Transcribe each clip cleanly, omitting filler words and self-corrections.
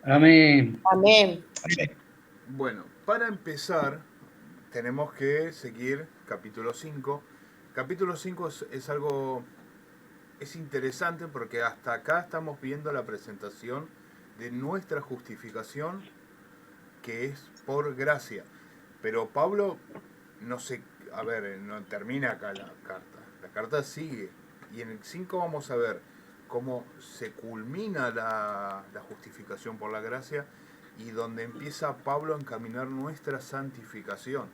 Amén. Amén. Bueno, para empezar, tenemos que seguir capítulo 5. Capítulo 5 es algo, es interesante porque hasta acá estamos viendo la presentación de nuestra justificación, que es por gracia. Pero Pablo, no sé, a ver, no termina acá la carta. La carta sigue. Y en el 5 vamos a ver cómo se culmina la justificación por la gracia y donde empieza Pablo a encaminar nuestra santificación.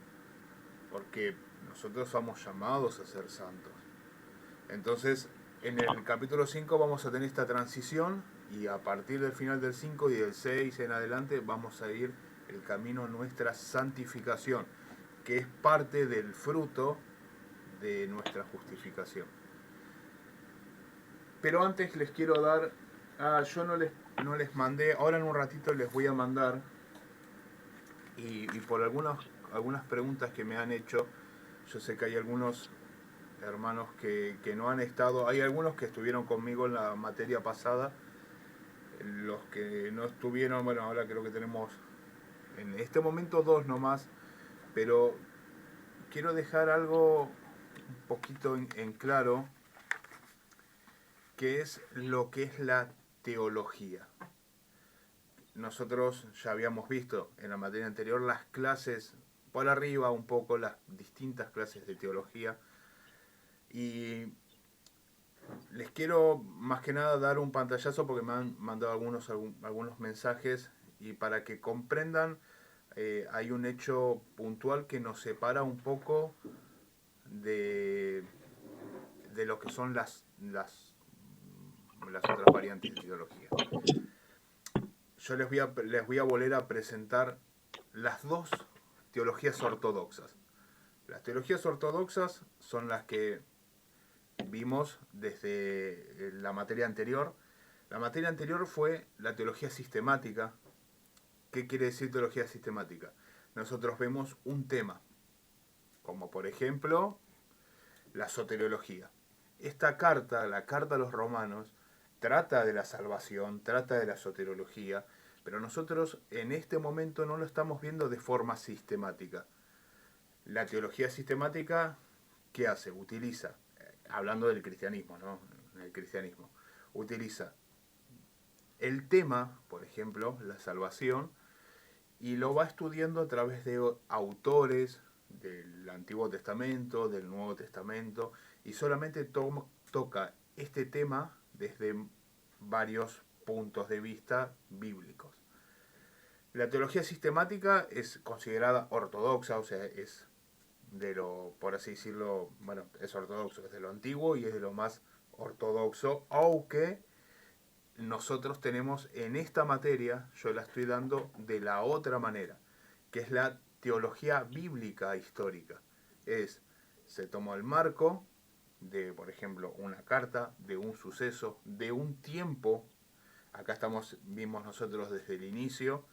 Porque nosotros somos llamados a ser santos. Entonces, en el capítulo 5 vamos a tener esta transición y a partir del final del 5 y del 6 en adelante vamos a ir el camino a nuestra santificación, que es parte del fruto de nuestra justificación. Pero antes les quiero dar, yo no les mandé, ahora en un ratito les voy a mandar, y por algunas preguntas que me han hecho, yo sé que hay algunos hermanos que no han estado, hay algunos que estuvieron conmigo en la materia pasada, los que no estuvieron, bueno, ahora creo que tenemos en este momento dos nomás, pero quiero dejar algo un poquito en claro, que es lo que es la teología. Nosotros ya habíamos visto en la materia anterior las clases, por arriba un poco, las distintas clases de teología, y les quiero más que nada dar un pantallazo porque me han mandado algunos mensajes y para que comprendan, hay un hecho puntual que nos separa un poco de, de lo que son las otras variantes de teología. Yo les voy a volver a presentar las dos teologías ortodoxas. Las teologías ortodoxas son las que vimos desde la materia anterior. La materia anterior fue la teología sistemática. ¿Qué quiere decir teología sistemática? Nosotros vemos un tema, como por ejemplo la soteriología. Esta carta, la carta a los romanos, trata de la salvación, trata de la soteriología, pero nosotros en este momento no lo estamos viendo de forma sistemática. La teología sistemática, ¿qué hace? Utiliza, hablando del cristianismo, ¿no? El cristianismo, utiliza el tema, por ejemplo, la salvación, y lo va estudiando a través de autores del Antiguo Testamento, del Nuevo Testamento, y solamente toca este tema desde varios puntos de vista bíblicos. La teología sistemática es considerada ortodoxa, o sea, es de lo, por así decirlo, bueno, es ortodoxo, es de lo antiguo y es de lo más ortodoxo, aunque nosotros tenemos en esta materia, yo la estoy dando de la otra manera, que es la teología bíblica histórica. Es, se tomó el marco de, por ejemplo, una carta, de un suceso, de un tiempo. Acá vimos nosotros desde el inicio,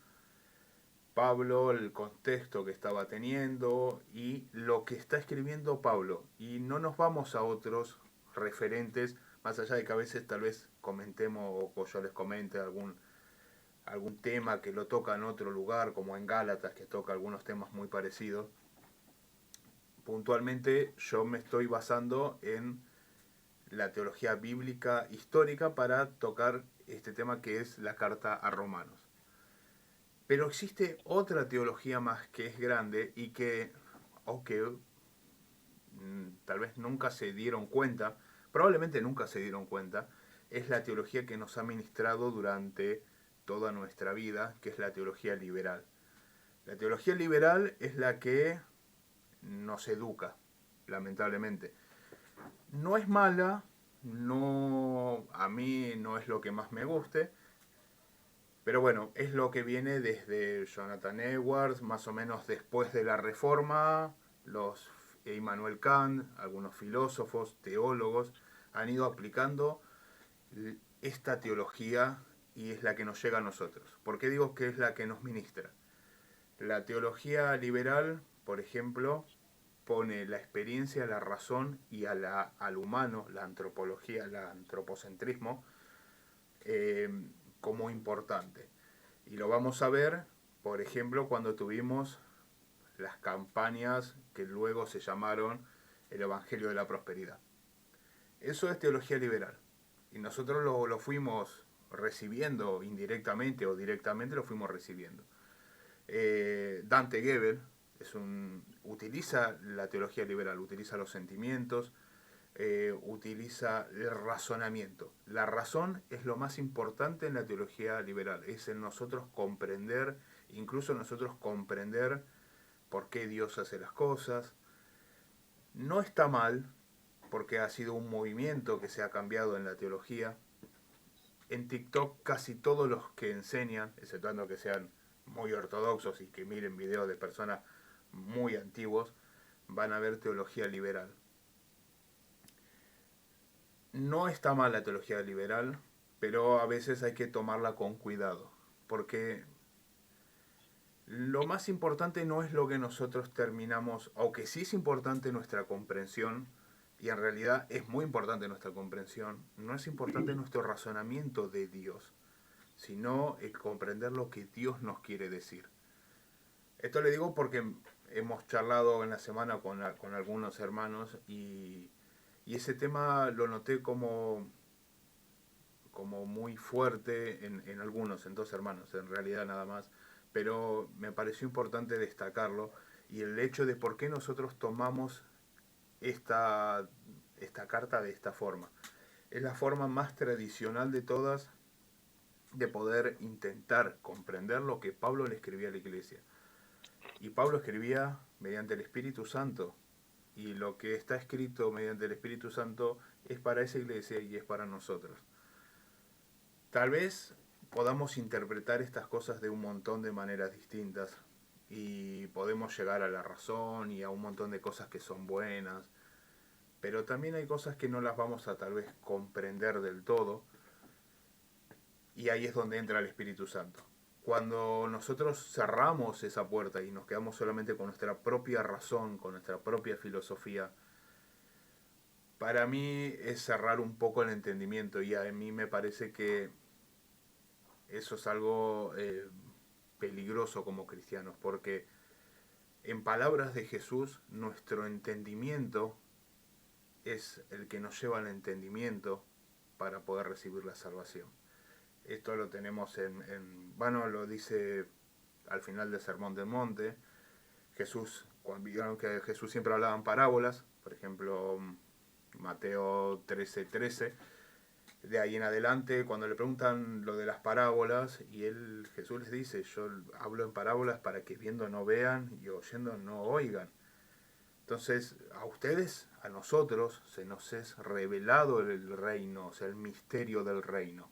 Pablo, el contexto que estaba teniendo y lo que está escribiendo Pablo. Y no nos vamos a otros referentes, más allá de que a veces tal vez comentemos o yo les comente algún tema que lo toca en otro lugar, como en Gálatas, que toca algunos temas muy parecidos. Puntualmente yo me estoy basando en la teología bíblica histórica para tocar este tema que es la carta a Romanos. Pero existe otra teología más que es grande y que, o que tal vez nunca se dieron cuenta, probablemente nunca se dieron cuenta, es la teología que nos ha ministrado durante toda nuestra vida, que es la teología liberal. La teología liberal es la que nos educa, lamentablemente. No es mala, no, a mí no es lo que más me guste, pero bueno, es lo que viene desde Jonathan Edwards, más o menos después de la Reforma, los Immanuel Kant, algunos filósofos, teólogos, han ido aplicando esta teología y es la que nos llega a nosotros. ¿Por qué digo que es la que nos ministra? La teología liberal, por ejemplo, pone la experiencia, la razón y al humano, la antropología, el antropocentrismo, como importante. Y lo vamos a ver, por ejemplo, cuando tuvimos las campañas que luego se llamaron el Evangelio de la Prosperidad. Eso es teología liberal. Y nosotros lo fuimos recibiendo indirectamente o directamente, lo fuimos recibiendo. Dante Gebel utiliza la teología liberal, utiliza los sentimientos, utiliza el razonamiento. La razón es lo más importante en la teología liberal, es en nosotros comprender, incluso nosotros comprender por qué Dios hace las cosas. No está mal, porque ha sido un movimiento que se ha cambiado en la teología. En TikTok casi todos los que enseñan, exceptuando que sean muy ortodoxos y que miren videos de personas muy antiguos, van a ver teología liberal. No está mal la teología liberal, pero a veces hay que tomarla con cuidado, porque lo más importante no es lo que nosotros terminamos, aunque sí es importante nuestra comprensión, y en realidad es muy importante nuestra comprensión, no es importante nuestro razonamiento de Dios, sino el comprender lo que Dios nos quiere decir. Esto le digo porque hemos charlado en la semana con algunos hermanos y ese tema lo noté como muy fuerte en algunos, en dos hermanos, en realidad nada más, pero me pareció importante destacarlo y el hecho de por qué nosotros tomamos esta carta de esta forma. Es la forma más tradicional de todas de poder intentar comprender lo que Pablo le escribía a la iglesia. Y Pablo escribía mediante el Espíritu Santo. Y lo que está escrito mediante el Espíritu Santo es para esa iglesia y es para nosotros. Tal vez podamos interpretar estas cosas de un montón de maneras distintas y podemos llegar a la razón y a un montón de cosas que son buenas, pero también hay cosas que no las vamos a tal vez comprender del todo y ahí es donde entra el Espíritu Santo. Cuando nosotros cerramos esa puerta y nos quedamos solamente con nuestra propia razón, con nuestra propia filosofía, para mí es cerrar un poco el entendimiento y a mí me parece que eso es algo peligroso como cristianos, porque en palabras de Jesús, nuestro entendimiento es el que nos lleva al entendimiento para poder recibir la salvación. Esto lo tenemos bueno, lo dice al final del Sermón del Monte. Jesús, cuando vieron que Jesús siempre hablaba en parábolas, por ejemplo, Mateo 13:13, de ahí en adelante, cuando le preguntan lo de las parábolas, y Jesús les dice, yo hablo en parábolas para que viendo no vean y oyendo no oigan. Entonces, a ustedes, a nosotros, se nos es revelado el reino, o sea, el misterio del reino.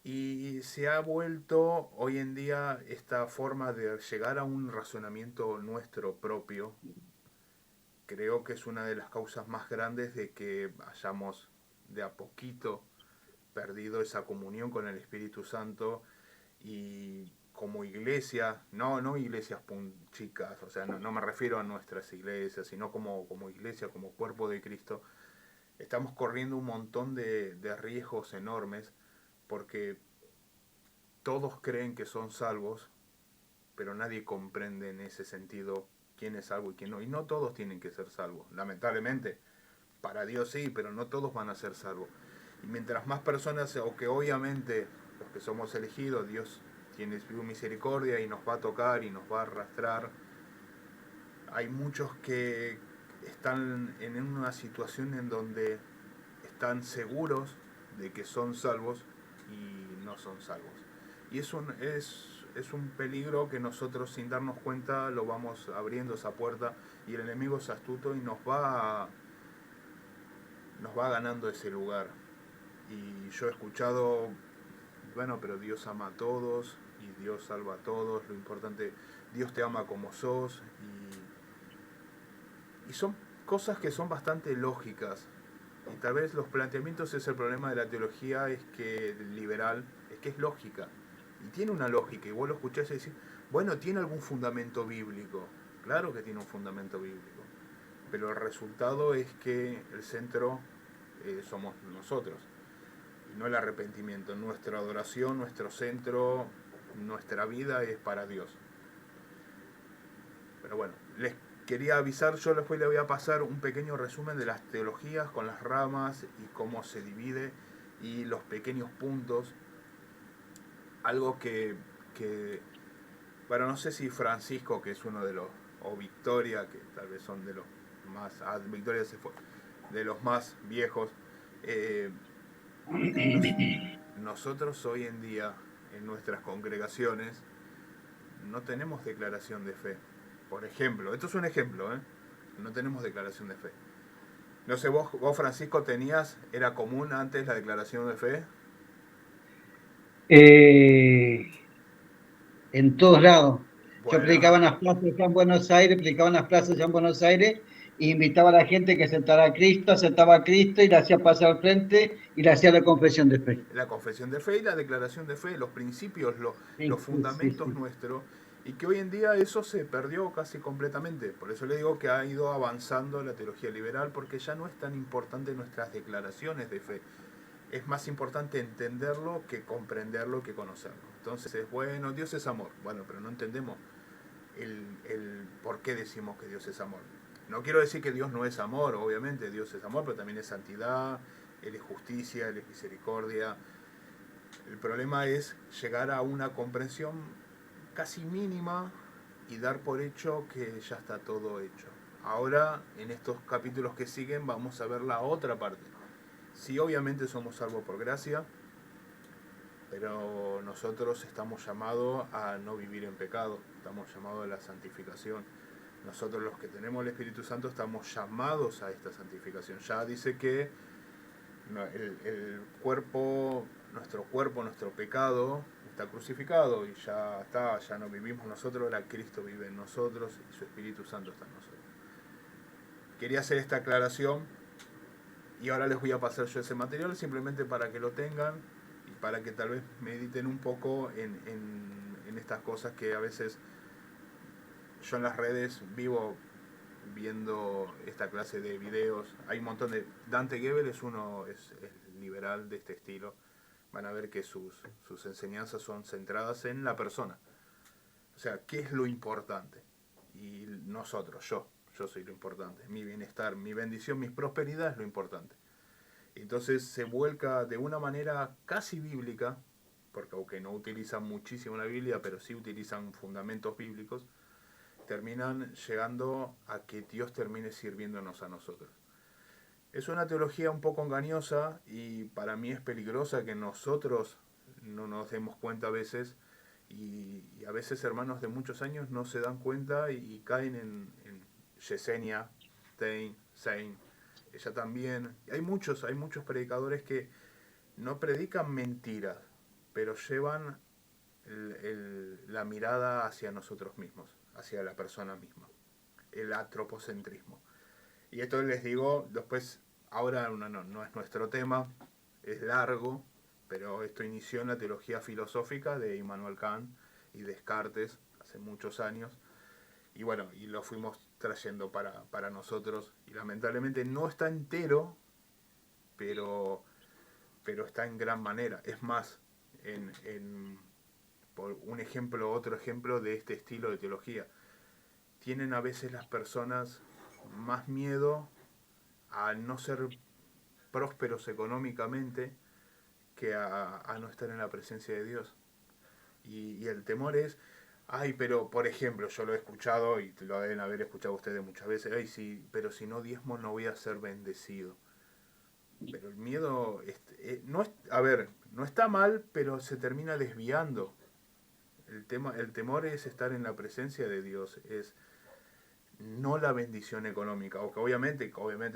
Y se ha vuelto hoy en día esta forma de llegar a un razonamiento nuestro propio. Creo que es una de las causas más grandes de que hayamos de a poquito perdido esa comunión con el Espíritu Santo y como iglesia, no iglesias chicas, o sea, no me refiero a nuestras iglesias, sino como iglesia, como cuerpo de Cristo, estamos corriendo un montón de riesgos enormes porque todos creen que son salvos, pero nadie comprende en ese sentido quién es salvo y quién no. Y no todos tienen que ser salvos. Lamentablemente, para Dios sí, pero no todos van a ser salvos. Y mientras más personas, o que obviamente los que somos elegidos, Dios tiene su misericordia y nos va a tocar y nos va a arrastrar, hay muchos que están en una situación en donde están seguros de que son salvos y no son salvos. Y es un peligro que nosotros sin darnos cuenta lo vamos abriendo esa puerta y el enemigo es astuto y nos va ganando ese lugar. Y yo he escuchado, bueno, pero Dios ama a todos y Dios salva a todos, lo importante, Dios te ama como sos y son cosas que son bastante lógicas. Y tal vez los planteamientos es el problema de la teología, es que liberal, es que es lógica. Y tiene una lógica, y vos lo escuchás y decís, bueno, ¿tiene algún fundamento bíblico? Claro que tiene un fundamento bíblico. Pero el resultado es que el centro somos nosotros. no el arrepentimiento. Nuestra adoración, nuestro centro, nuestra vida es para Dios. Pero bueno, les quería avisar, yo después le voy a pasar un pequeño resumen de las teologías con las ramas y cómo se divide y los pequeños puntos. Algo que bueno, no sé si Francisco, que es uno de los, o Victoria, que tal vez son de los más, Victoria se fue, de los más viejos, eh, nos- nosotros hoy en día en nuestras congregaciones no tenemos declaración de fe. Por ejemplo, esto es un ejemplo, ¿eh? No tenemos declaración de fe. No sé, vos Francisco tenías, era común antes la declaración de fe. Eh, en todos lados. Yo Bueno, predicaba en las plazas allá en Buenos Aires, predicaba en las plazas allá en Buenos Aires, e invitaba a la gente que aceptaba a Cristo y le hacía pasar al frente y le hacía la confesión de fe. la confesión de fe y la declaración de fe, los principios, los Sí, sí, sí, fundamentos sí. nuestros, y que hoy en día eso se perdió casi completamente. Por eso le digo que ha ido avanzando la teología liberal, porque ya no es tan importante nuestras declaraciones de fe. Es más importante entenderlo que comprenderlo, que conocerlo. Entonces, bueno, Dios es amor. Bueno, pero no entendemos el por qué decimos que Dios es amor. No quiero decir que Dios no es amor, obviamente Dios es amor, pero también es santidad, Él es justicia, Él es misericordia. El problema es llegar a una comprensión casi mínima y dar por hecho que ya está todo hecho. Ahora, en estos capítulos que siguen, vamos a ver la otra parte. Sí, obviamente somos salvos por gracia, pero nosotros estamos llamados a no vivir en pecado, estamos llamados a la santificación. Nosotros los que tenemos el Espíritu Santo estamos llamados a esta santificación. Ya dice que el cuerpo, nuestro pecado está crucificado y ya está, ya no vivimos nosotros, ahora Cristo vive en nosotros y su Espíritu Santo está en nosotros. Quería hacer esta aclaración y ahora les voy a pasar yo ese material simplemente para que lo tengan y para que tal vez mediten un poco en estas cosas que a veces yo en las redes vivo viendo esta clase de videos. Hay un montón de... Dante Gebel es liberal de este estilo. Van a ver que sus enseñanzas son centradas en la persona. O sea, ¿qué es lo importante? Y nosotros, yo soy lo importante. Mi bienestar, mi bendición, mi prosperidad es lo importante. Entonces se vuelca de una manera casi bíblica, porque aunque no utilizan muchísimo la Biblia, pero sí utilizan fundamentos bíblicos, terminan llegando a que Dios termine sirviéndonos a nosotros. Es una teología un poco engañosa y para mí es peligrosa que nosotros no nos demos cuenta a veces y a veces hermanos de muchos años no se dan cuenta y caen en Yesenia, Stein, Sein, ella también. Hay muchos predicadores que no predican mentiras, pero llevan la mirada hacia nosotros mismos, hacia la persona misma, el antropocentrismo. Y esto les digo, después, ahora no es nuestro tema, es largo, pero esto inició en la teología filosófica de Immanuel Kant y Descartes hace muchos años. Y bueno, y lo fuimos trayendo para nosotros. Y lamentablemente no está entero, pero, pero está en gran manera. Es más, por un ejemplo, otro ejemplo de este estilo de teología. Tienen a veces las personas más miedo a no ser prósperos económicamente que a no estar en la presencia de Dios. Y el temor es, ay, pero por ejemplo, yo lo he escuchado y lo deben haber escuchado ustedes muchas veces, ay, sí, pero si no diezmo no voy a ser bendecido. Pero el miedo, no es, a ver, no está mal, pero se termina desviando. El temor es estar en la presencia de Dios, es no la bendición económica, o que obviamente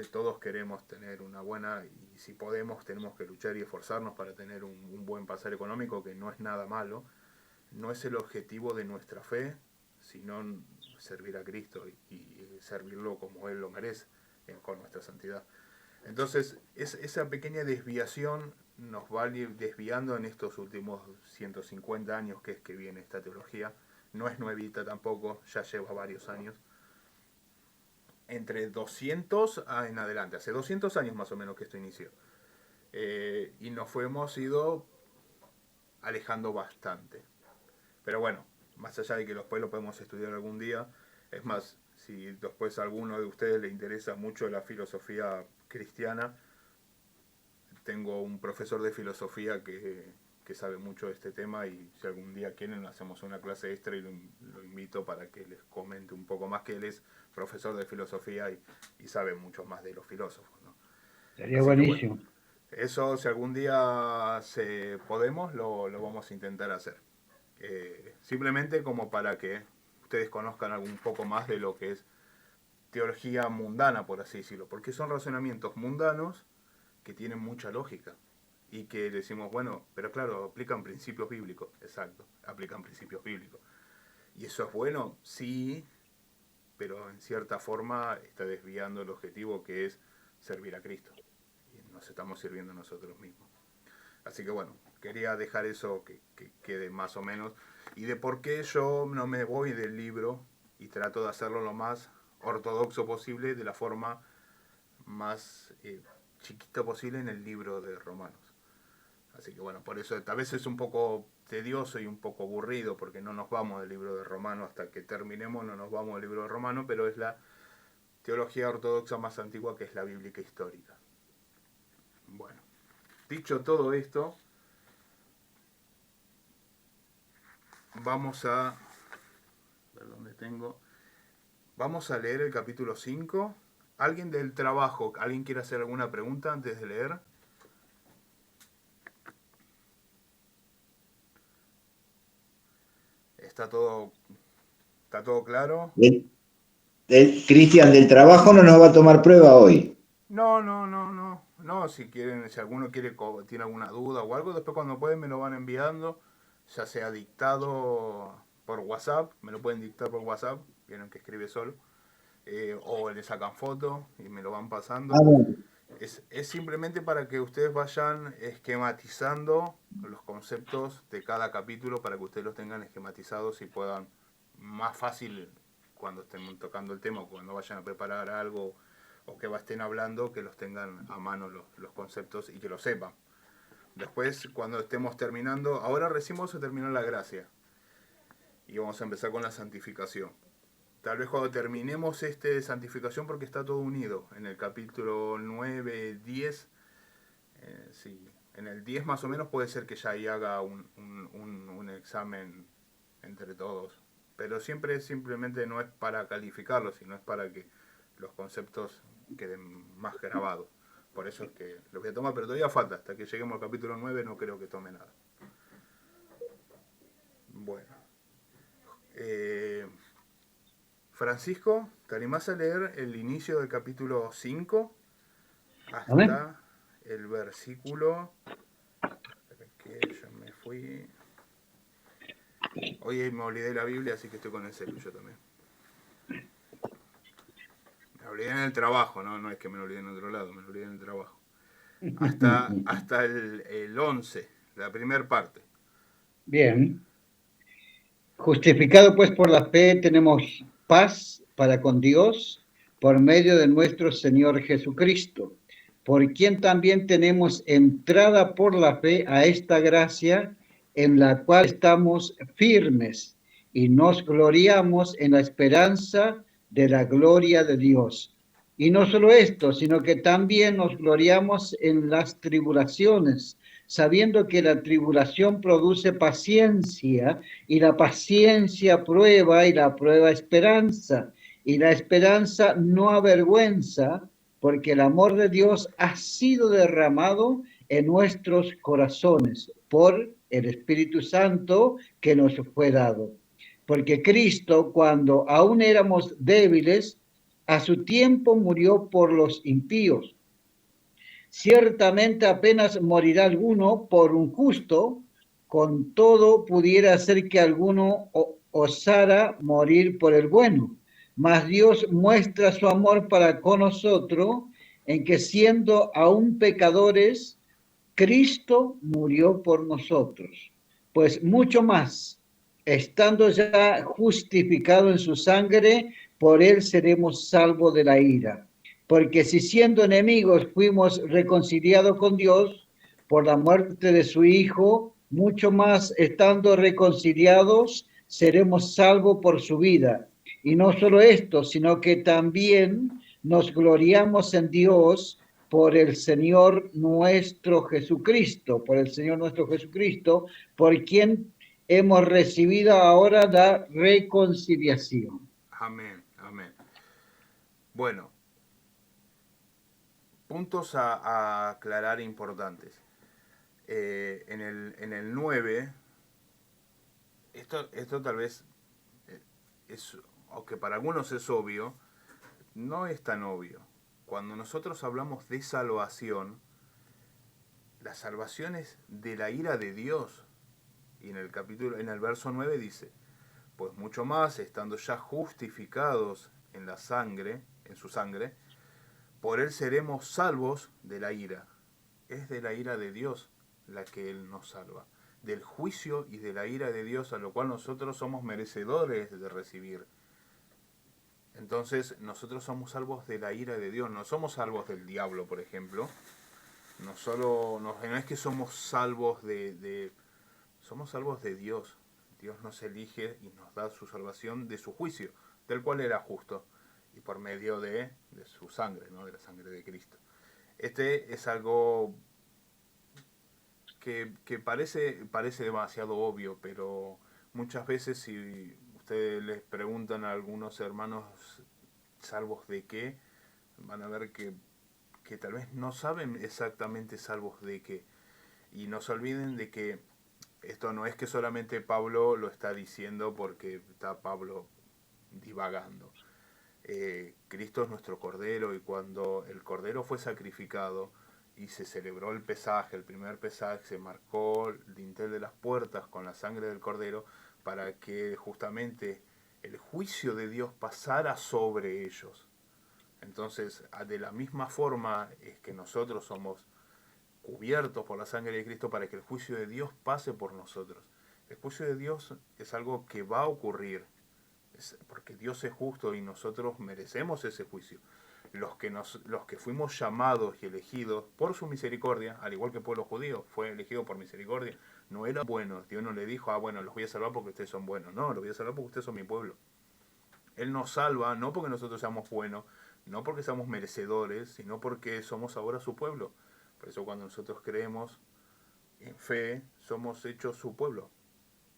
todos queremos tener una buena, y si podemos tenemos que luchar y esforzarnos para tener un buen pasar económico, que no es nada malo, no es el objetivo de nuestra fe, sino servir a Cristo y servirlo como Él lo merece, con nuestra santidad. Entonces, esa pequeña desviación nos va desviando en estos últimos 150 años que es que viene esta teología. No es nuevita tampoco, ya lleva varios años. Entre 200 en adelante, hace 200 años más o menos que esto inició. y nos hemos ido alejando bastante. Pero bueno, más allá de que después lo podemos estudiar algún día, es más, si después a alguno de ustedes le interesa mucho la filosofía cristiana, tengo un profesor de filosofía que sabe mucho de este tema, y si algún día quieren hacemos una clase extra y lo invito para que les comente un poco más, que él es profesor de filosofía y sabe mucho más de los filósofos, ¿no? Sería Así que bueno, buenísimo. eso si algún día podemos, lo vamos a intentar hacer. Simplemente como para que ustedes conozcan un poco más de lo que es teología mundana, por así decirlo, porque son razonamientos mundanos que tienen mucha lógica y que decimos, bueno, pero claro, aplican principios bíblicos, exacto, aplican principios bíblicos. ¿Y eso es bueno? Sí, pero en cierta forma está desviando el objetivo, que es servir a Cristo. Y nos estamos sirviendo nosotros mismos. Así que bueno, quería dejar eso que quede más o menos. Y de por qué yo no me voy del libro y trato de hacerlo lo más ortodoxo posible, de la forma más chiquita posible en el libro de Romanos. Así que bueno, por eso a veces es un poco tedioso y un poco aburrido, porque no nos vamos del libro de Romanos hasta que terminemos, no nos vamos del libro de Romanos, pero es la teología ortodoxa más antigua, que es la bíblica histórica. Bueno, dicho todo esto, vamos a ver dónde tengo. Vamos a leer el capítulo 5. ¿Alguien del trabajo, alguien quiere hacer alguna pregunta antes de leer? ¿Está todo claro? Cristian, del trabajo no nos va a tomar prueba hoy. No, si quieren, si alguno tiene alguna duda o algo, después cuando pueden me lo van enviando, ya sea dictado por WhatsApp, me lo pueden dictar por WhatsApp, vieron que escribe solo, o le sacan foto y me lo van pasando. Bueno. Es simplemente para que ustedes vayan esquematizando los conceptos de cada capítulo, para que ustedes los tengan esquematizados y puedan más fácil, cuando estén tocando el tema o cuando vayan a preparar algo o que estén hablando, que los tengan a mano los conceptos y que lo sepan. Después, cuando estemos terminando, ahora recién vamos a terminar la gracia y vamos a empezar con la santificación. Tal vez cuando terminemos de santificación, porque está todo unido, en el capítulo 9, 10, sí, en el 10 más o menos puede ser que ya ahí haga un examen entre todos. Pero siempre simplemente no es para calificarlo, sino es para que los conceptos queden más grabados. Por eso es que lo voy a tomar, pero todavía falta. Hasta que lleguemos al capítulo 9 no creo que tome nada. Bueno. Francisco, ¿te animás a leer el inicio del capítulo 5 hasta ¿Amén? el versículo? Que ya me fui. Hoy me olvidé la Biblia, así que estoy con el celu yo también. Me olvidé en el trabajo, no es que me lo olvidé en otro lado, me lo olvidé en el trabajo. Hasta el 11, la primera parte. Bien. Justificado pues por la fe, tenemos paz para con Dios por medio de nuestro Señor Jesucristo, por quien también tenemos entrada por la fe a esta gracia en la cual estamos firmes y nos gloriamos en la esperanza de la gloria de Dios. Y no solo esto, sino que también nos gloriamos en las tribulaciones, sabiendo que la tribulación produce paciencia, y la paciencia prueba, y la prueba esperanza, y la esperanza no avergüenza, porque el amor de Dios ha sido derramado en nuestros corazones por el Espíritu Santo que nos fue dado. Porque Cristo, cuando aún éramos débiles, a su tiempo murió por los impíos. Ciertamente apenas morirá alguno por un justo, con todo pudiera ser que alguno osara morir por el bueno. Mas Dios muestra su amor para con nosotros en que siendo aún pecadores, Cristo murió por nosotros. Pues mucho más, estando ya justificado en su sangre, por él seremos salvos de la ira. Porque si siendo enemigos fuimos reconciliados con Dios por la muerte de su Hijo, mucho más estando reconciliados seremos salvos por su vida. Y no solo esto, sino que también nos gloriamos en Dios por el Señor nuestro Jesucristo, por quien hemos recibido ahora la reconciliación. Amén, amén. Bueno, puntos a aclarar importantes. En el 9, esto tal vez aunque para algunos es obvio, no es tan obvio. Cuando nosotros hablamos de salvación, la salvación es de la ira de Dios. Y en el verso 9 dice, pues mucho más, estando ya justificados en la sangre, en su sangre, por él seremos salvos de la ira. Es de la ira de Dios la que él nos salva. Del juicio y de la ira de Dios, a lo cual nosotros somos merecedores de recibir. Entonces nosotros somos salvos de la ira de Dios, no somos salvos del diablo, por ejemplo. No es que somos salvos somos salvos de Dios. Dios nos elige y nos da su salvación de su juicio, del cual era justo, y por medio de su sangre, ¿no? De la sangre de Cristo. Este es algo que parece demasiado obvio, pero muchas veces si ustedes les preguntan a algunos hermanos salvos de qué, van a ver que tal vez no saben exactamente salvos de qué. Y no se olviden de que esto no es que solamente Pablo lo está diciendo porque está Pablo divagando. Cristo es nuestro Cordero, y cuando el Cordero fue sacrificado y se celebró el pesaje, el primer pesaje, se marcó el dintel de las puertas con la sangre del Cordero para que justamente el juicio de Dios pasara sobre ellos. Entonces, de la misma forma es que nosotros somos cubiertos por la sangre de Cristo para que el juicio de Dios pase por nosotros. El juicio de Dios es algo que va a ocurrir, porque Dios es justo y nosotros merecemos ese juicio. Los que fuimos llamados y elegidos por su misericordia, al igual que el pueblo judío fue elegido por misericordia, no eran buenos. Dios no le dijo, bueno, los voy a salvar porque ustedes son buenos. No, los voy a salvar porque ustedes son mi pueblo. Él nos salva no porque nosotros seamos buenos, no porque seamos merecedores, sino porque somos ahora su pueblo. Por eso cuando nosotros creemos en fe, somos hechos su pueblo.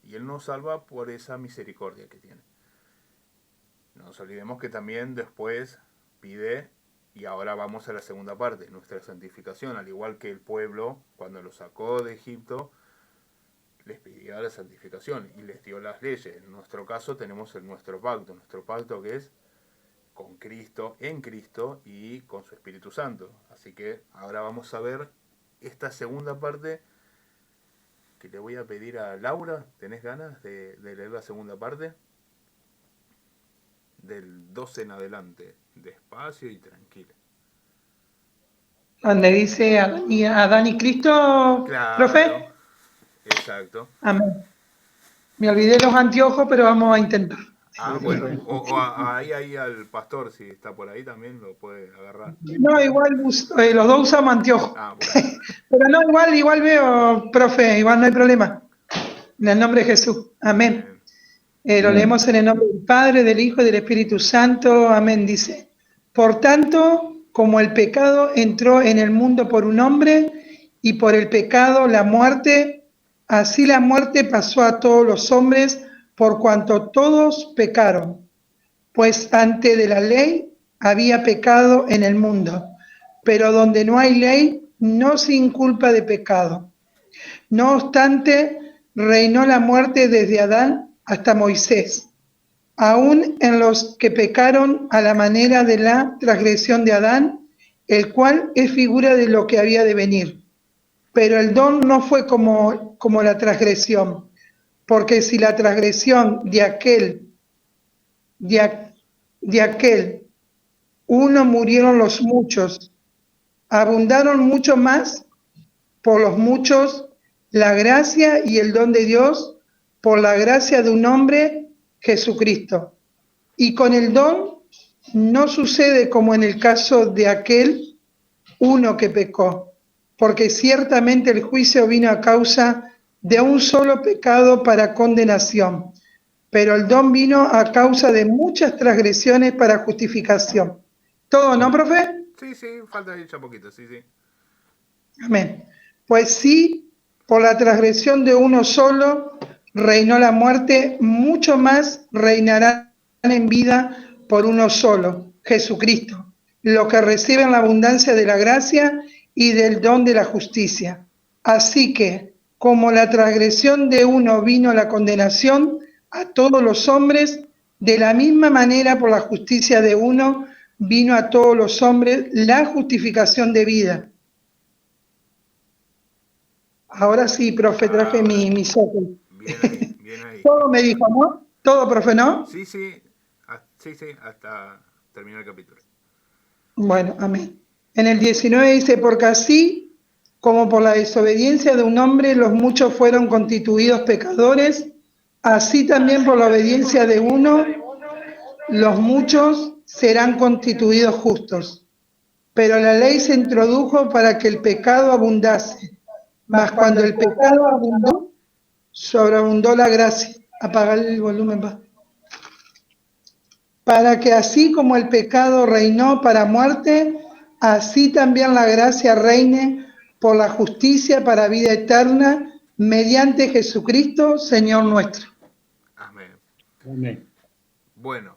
Y Él nos salva por esa misericordia que tiene. No nos olvidemos que también después pide, y ahora vamos a la segunda parte, nuestra santificación. Al igual que el pueblo, cuando lo sacó de Egipto, les pidió la santificación y les dio las leyes. En nuestro caso tenemos nuestro pacto que es con Cristo, en Cristo y con su Espíritu Santo. Así que ahora vamos a ver esta segunda parte que le voy a pedir a Laura. ¿Tenés ganas de leer la segunda parte? Del 12 en adelante, despacio y tranquilo. Donde dice Adán y Cristo, Claro, profe. exacto. Amén. Me olvidé los anteojos, pero vamos a intentar. Bueno, ahí al pastor, si está por ahí también lo puede agarrar. No, igual los dos usamos anteojos. Bueno. Pero no, igual veo, profe, igual no hay problema. En el nombre de Jesús. Amén. Lo leemos en el nombre del Padre, del Hijo y del Espíritu Santo. Amén, dice. Por tanto, como el pecado entró en el mundo por un hombre, y por el pecado la muerte, así la muerte pasó a todos los hombres, por cuanto todos pecaron. Pues antes de la ley había pecado en el mundo, pero donde no hay ley no se inculpa de pecado. No obstante, reinó la muerte desde Adán hasta Moisés, aún en los que pecaron a la manera de la transgresión de Adán, el cual es figura de lo que había de venir. Pero el don no fue como la transgresión, porque si la transgresión de aquel uno murieron los muchos, abundaron mucho más por los muchos la gracia y el don de Dios por la gracia de un hombre, Jesucristo. Y con el don no sucede como en el caso de aquel uno que pecó, porque ciertamente el juicio vino a causa de un solo pecado para condenación, pero el don vino a causa de muchas transgresiones para justificación. ¿Todo, no, profe? Sí, sí, falta ya poquito, sí, sí. Amén. Pues sí, por la transgresión de uno solo reinó la muerte, mucho más reinarán en vida por uno solo, Jesucristo, los que reciben la abundancia de la gracia y del don de la justicia. Así que, como la transgresión de uno vino la condenación a todos los hombres, de la misma manera por la justicia de uno vino a todos los hombres la justificación de vida. Ahora sí, profe, traje mi software. Bien ahí, bien ahí. Todo me dijo, ¿no? Todo, profe, ¿no? Sí, sí, sí, sí, hasta terminar el capítulo. Bueno, amén. En el 19 dice, porque así como por la desobediencia de un hombre los muchos fueron constituidos pecadores, así también por la obediencia de uno los muchos serán constituidos justos. Pero la ley se introdujo para que el pecado abundase, mas cuando el pecado abundó, sobreabundó la gracia. Apagar el volumen, va. Para que así como el pecado reinó para muerte, así también la gracia reine por la justicia para vida eterna, mediante Jesucristo, Señor nuestro. Amén. Amén. Bueno,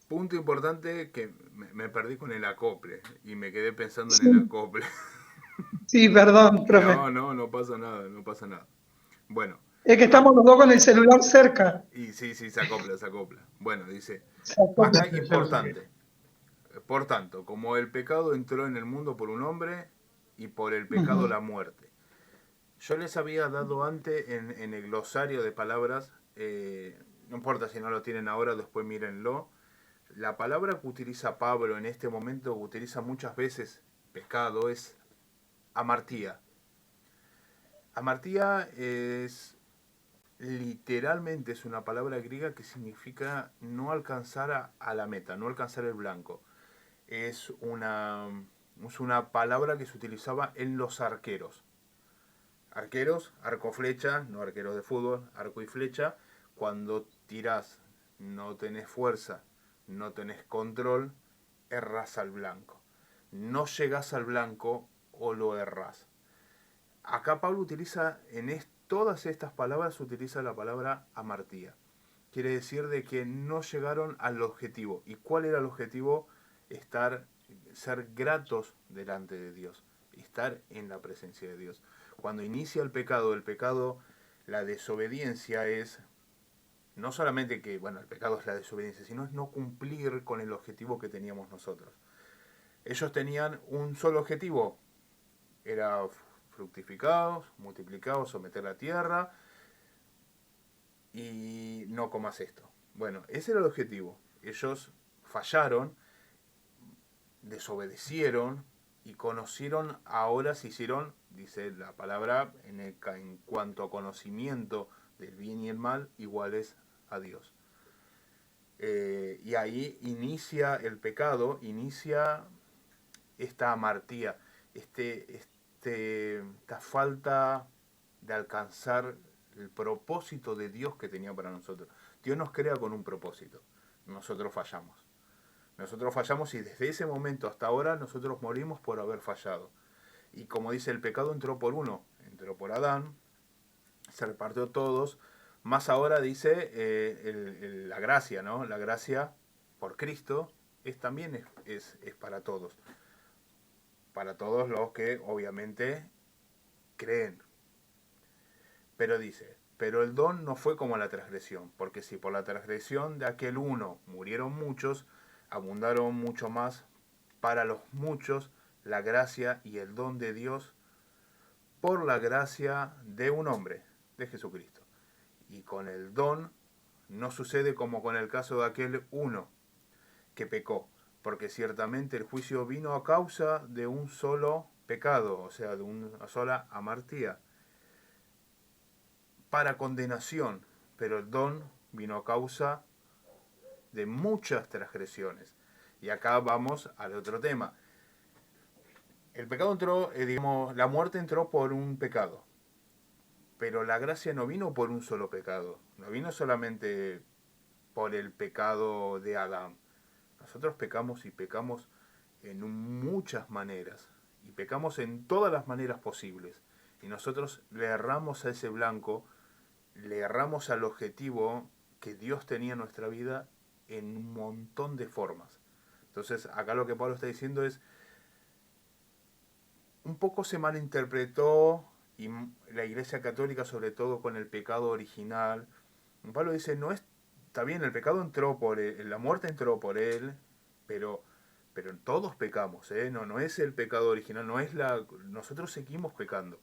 punto importante que me perdí con el acople y me quedé pensando en el acople. Sí, perdón, profe. No pasa nada, no pasa nada. Bueno, Es que estamos los dos con el celular cerca. y sí, se acopla, se acopla. Bueno, dice, Se acopla. acá importante. Por tanto, como el pecado entró en el mundo por un hombre y por el pecado la muerte. Yo les había dado antes en el glosario de palabras, no importa si no lo tienen ahora, después mírenlo. La palabra que utiliza Pablo en este momento, que utiliza muchas veces pecado, es amartía. Amartía es literalmente es una palabra griega que significa no alcanzar a la meta, no alcanzar el blanco. Es una palabra que se utilizaba en los arqueros. Arqueros, arco flecha, no arqueros de fútbol, arco y flecha. Cuando tirás, no tenés fuerza, no tenés control, erras al blanco. No llegás al blanco o lo errás. Acá Pablo utiliza, todas estas palabras utiliza la palabra amartía. Quiere decir de que no llegaron al objetivo. ¿Y cuál era el objetivo? Ser gratos delante de Dios, estar en la presencia de Dios. Cuando inicia el pecado, la desobediencia es no solamente que, bueno, el pecado es la desobediencia, sino es no cumplir con el objetivo que teníamos nosotros. Ellos tenían un solo objetivo, era fructificados, multiplicados, someter la tierra y no comas esto. Bueno, ese era el objetivo. Ellos fallaron, desobedecieron y conocieron, ahora se hicieron, dice la palabra, en cuanto a conocimiento del bien y el mal, iguales a Dios. Y ahí inicia el pecado, inicia esta amartía, esta falta de alcanzar el propósito de Dios que tenía para nosotros. Dios nos crea con un propósito, nosotros fallamos. Nosotros fallamos y desde ese momento hasta ahora nosotros morimos por haber fallado. Y como dice, el pecado entró por uno, entró por Adán, se repartió a todos, más ahora dice la gracia, ¿no? La gracia por Cristo también es para todos. Para todos los que obviamente creen. Pero dice, pero el don no fue como la transgresión, porque si por la transgresión de aquel uno murieron muchos, abundaron mucho más para los muchos la gracia y el don de Dios por la gracia de un hombre, de Jesucristo. Y con el don no sucede como con el caso de aquel uno que pecó, porque ciertamente el juicio vino a causa de un solo pecado, o sea, de una sola amartía, para condenación, pero el don vino a causa de muchas transgresiones. Y acá vamos al otro tema. El pecado entró, digamos, la muerte entró por un pecado. Pero la gracia no vino por un solo pecado. No vino solamente por el pecado de Adán. Nosotros pecamos y pecamos en muchas maneras. Y pecamos en todas las maneras posibles. Y nosotros le erramos a ese blanco, le erramos al objetivo que Dios tenía en nuestra vida en un montón de formas. Entonces, acá lo que Pablo está diciendo es, un poco se malinterpretó, y la Iglesia Católica sobre todo con el pecado original. Pablo dice, no es, está bien, el pecado entró por él, la muerte entró por él, pero todos pecamos, ¿eh? No es el pecado original, no es nosotros seguimos pecando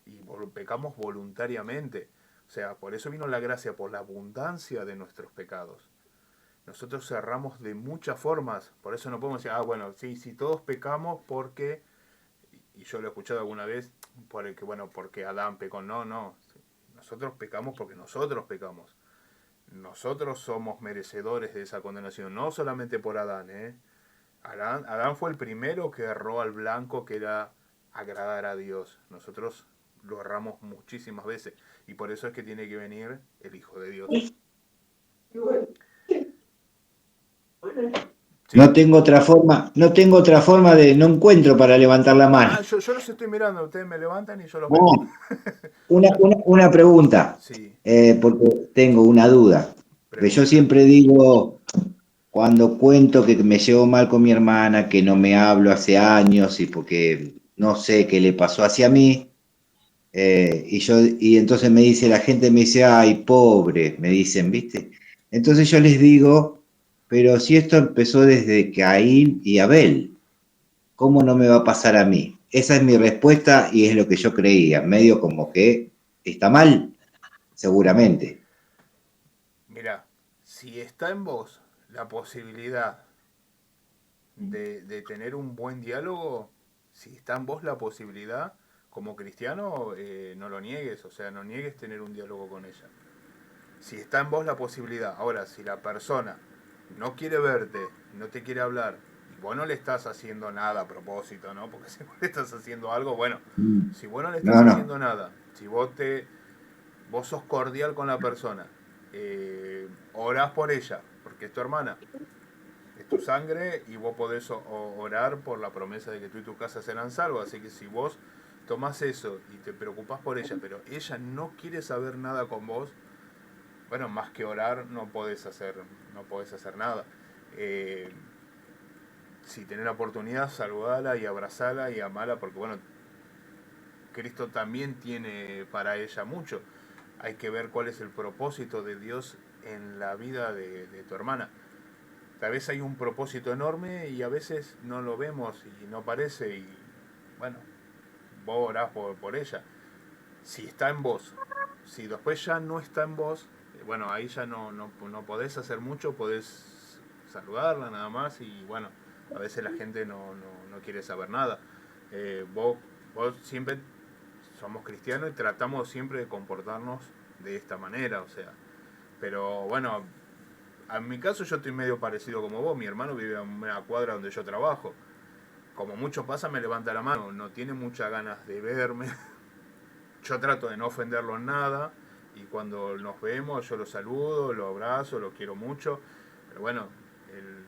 y pecamos voluntariamente. O sea, por eso vino la gracia, por la abundancia de nuestros pecados. Nosotros cerramos de muchas formas, por eso no podemos decir, bueno, sí, todos pecamos porque, y yo lo he escuchado alguna vez, porque Adán pecó. No, nosotros pecamos porque nosotros pecamos. Nosotros somos merecedores de esa condenación, no solamente por Adán, ¿eh? Adán fue el primero que erró al blanco, que era agradar a Dios. Nosotros lo erramos muchísimas veces y por eso es que tiene que venir el Hijo de Dios. ¿Sí? No tengo otra forma no encuentro para levantar la mano. Yo los estoy mirando, ustedes me levantan y yo los veo. Una pregunta, sí. Porque tengo una duda. Yo siempre digo, cuando cuento que me llevo mal con mi hermana, que no me hablo hace años y porque no sé qué le pasó hacia mí, y entonces la gente me dice, ay, pobre, me dicen, ¿viste? Entonces yo les digo, pero si esto empezó desde Caín y Abel, ¿cómo no me va a pasar a mí? Esa es mi respuesta y es lo que yo creía, medio como que está mal, seguramente. Mira, si está en vos la posibilidad de tener un buen diálogo, si está en vos la posibilidad, como cristiano, no lo niegues, o sea, no niegues tener un diálogo con ella. Si está en vos la posibilidad, ahora, si la persona no quiere verte, no te quiere hablar, y vos no le estás haciendo nada a propósito, ¿no? Porque si vos le estás haciendo algo, bueno, si vos no le estás haciendo nada, si vos sos cordial con la persona, orás por ella, porque es tu hermana, es tu sangre, y vos podés orar por la promesa de que tú y tu casa serán salvos. Así que si vos tomás eso y te preocupás por ella, pero ella no quiere saber nada con vos, bueno, más que orar no podés hacer nada. Si tenés la oportunidad, saludala y abrazala y amala, porque bueno, Cristo también tiene para ella mucho. Hay que ver cuál es el propósito de Dios en la vida de tu hermana. Tal vez hay un propósito enorme y a veces no lo vemos y no parece, y bueno, vos orás por ella. Si está en vos, si después ya no está en vos, bueno, ahí ya no podés hacer mucho, podés saludarla nada más, y bueno, a veces la gente no quiere saber nada. Vos siempre somos cristianos y tratamos siempre de comportarnos de esta manera, o sea, pero bueno, en mi caso yo estoy medio parecido como vos. Mi hermano vive a una cuadra donde yo trabajo. Como mucho pasa, me levanta la mano, no tiene muchas ganas de verme. Yo trato de no ofenderlo en nada, y cuando nos vemos yo lo saludo, lo abrazo, lo quiero mucho, pero bueno, él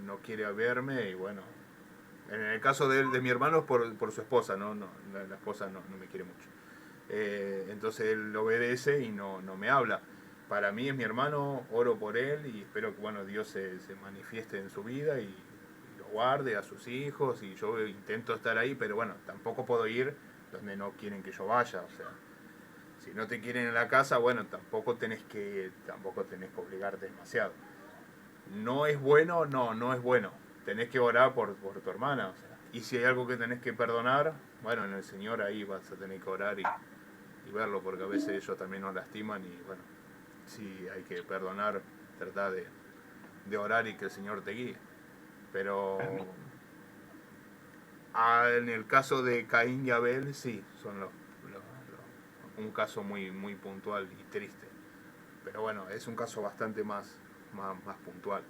no quiere verme, y bueno, en el caso de mi hermano es por su esposa, ¿no? La esposa no me quiere mucho. Entonces él obedece y no me habla. Para mí es mi hermano, oro por él y espero que bueno, Dios se manifieste en su vida y lo guarde a sus hijos, y yo intento estar ahí, pero bueno, tampoco puedo ir donde no quieren que yo vaya. O sea, si no te quieren en la casa, bueno, tampoco tenés que obligarte demasiado. No es bueno, no es bueno. Tenés que orar por tu hermana, o sea, y si hay algo que tenés que perdonar, bueno, en el Señor ahí vas a tener que orar y verlo, porque a veces ellos también nos lastiman, y bueno, sí hay que perdonar, tratar de orar y que el Señor te guíe. Pero en el caso de Caín y Abel, sí, son un caso muy, muy puntual y triste. Pero bueno, es un caso bastante más más puntual.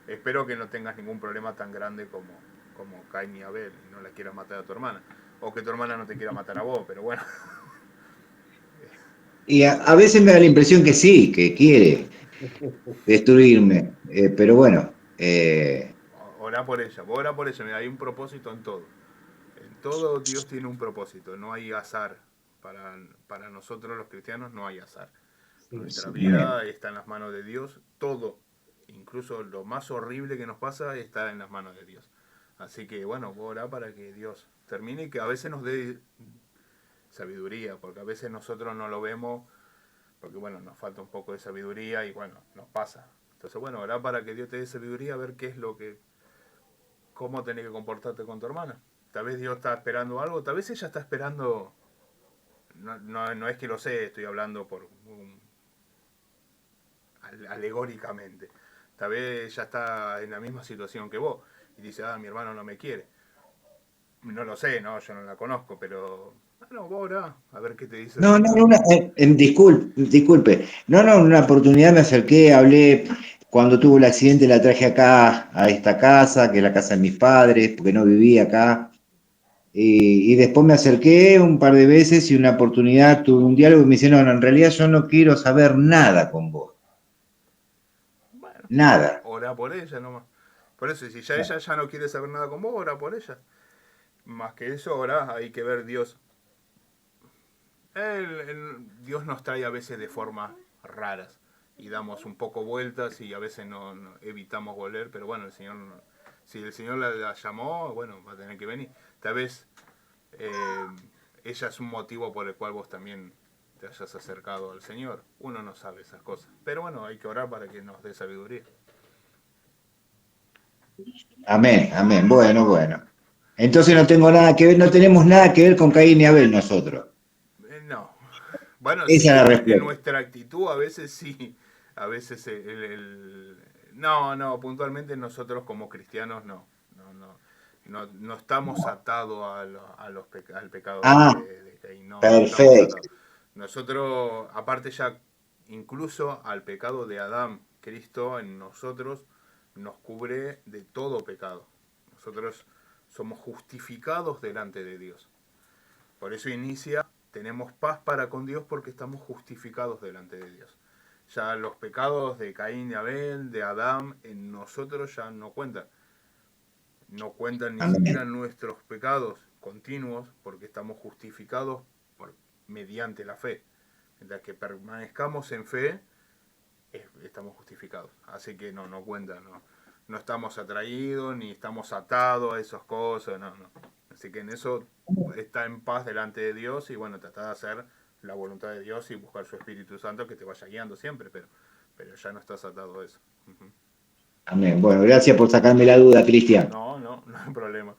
Espero que no tengas ningún problema tan grande como Caín y Abel y no la quieras matar a tu hermana. O que tu hermana no te quiera matar a vos, pero bueno. Y a veces me da la impresión que sí, que quiere destruirme, pero bueno, Orá por ella, vos orá por ella, mira, hay un propósito en todo. En todo Dios tiene un propósito, no hay azar. Para nosotros los cristianos no hay azar. Nuestra amén. vida está en las manos de Dios, todo, incluso lo más horrible que nos pasa está en las manos de Dios. Así que bueno, vos orá para que Dios termine y que a veces nos dé sabiduría, porque a veces nosotros no lo vemos, porque bueno, nos falta un poco de sabiduría y bueno, nos pasa. Entonces bueno, orá para que Dios te dé sabiduría a ver qué es lo que, cómo tenés que comportarte con tu hermana. Tal vez Dios está esperando algo, tal vez ella está esperando, no es que lo sé, estoy hablando alegóricamente. Tal vez ella está en la misma situación que vos y dice, mi hermano no me quiere. No lo sé, no, yo no la conozco, pero bueno, vos orá, a ver qué te dice el No, no, Señor. disculpe. No, no, en una oportunidad me acerqué, hablé, cuando tuvo el accidente la traje acá, a esta casa, que es la casa de mis padres, porque no vivía acá. Y después me acerqué un par de veces y una oportunidad tuve un diálogo y me dice, no, no, en realidad yo no quiero saber nada con vos, Bueno, nada. orá por ella nomás. Por eso, si ya ella ya no quiere saber nada con vos, orá por ella. Más que eso, orá, hay que ver Dios. Dios nos trae a veces de formas raras y damos un poco vueltas y a veces no evitamos volver, pero bueno, el Señor, si el Señor la llamó, bueno, va a tener que venir. Tal vez eh, ella es un motivo por el cual vos también te hayas acercado al Señor. Uno no sabe esas cosas, pero bueno, hay que orar para que nos dé sabiduría. Amén, amén. Bueno, bueno. Entonces no tengo nada que ver, no tenemos nada que ver con Caín y Abel nosotros. No. Bueno, Esa es sí, la en respuesta. nuestra actitud a veces sí. A veces no, puntualmente nosotros como cristianos no estamos atados al pecado Ah, de Caín, no estamos atados. perfecto. Nosotros, aparte ya, incluso al pecado de Adán, Cristo en nosotros nos cubre de todo pecado. Nosotros somos justificados delante de Dios. Por eso tenemos paz para con Dios porque estamos justificados delante de Dios. Ya los pecados de Caín y Abel, de Adán, en nosotros ya no cuentan. No cuentan ni siquiera Amén. nuestros pecados continuos porque estamos justificados mediante la fe. Mientras que permanezcamos en fe, estamos justificados. Así que no cuentan, no estamos atraídos ni estamos atados a esas cosas, no. Así que en eso está en paz delante de Dios y bueno, trata de hacer la voluntad de Dios y buscar su Espíritu Santo que te vaya guiando siempre, pero ya no estás atado a eso. Uh-huh. Amén. Bueno, gracias por sacarme la duda, Cristian. No hay problema,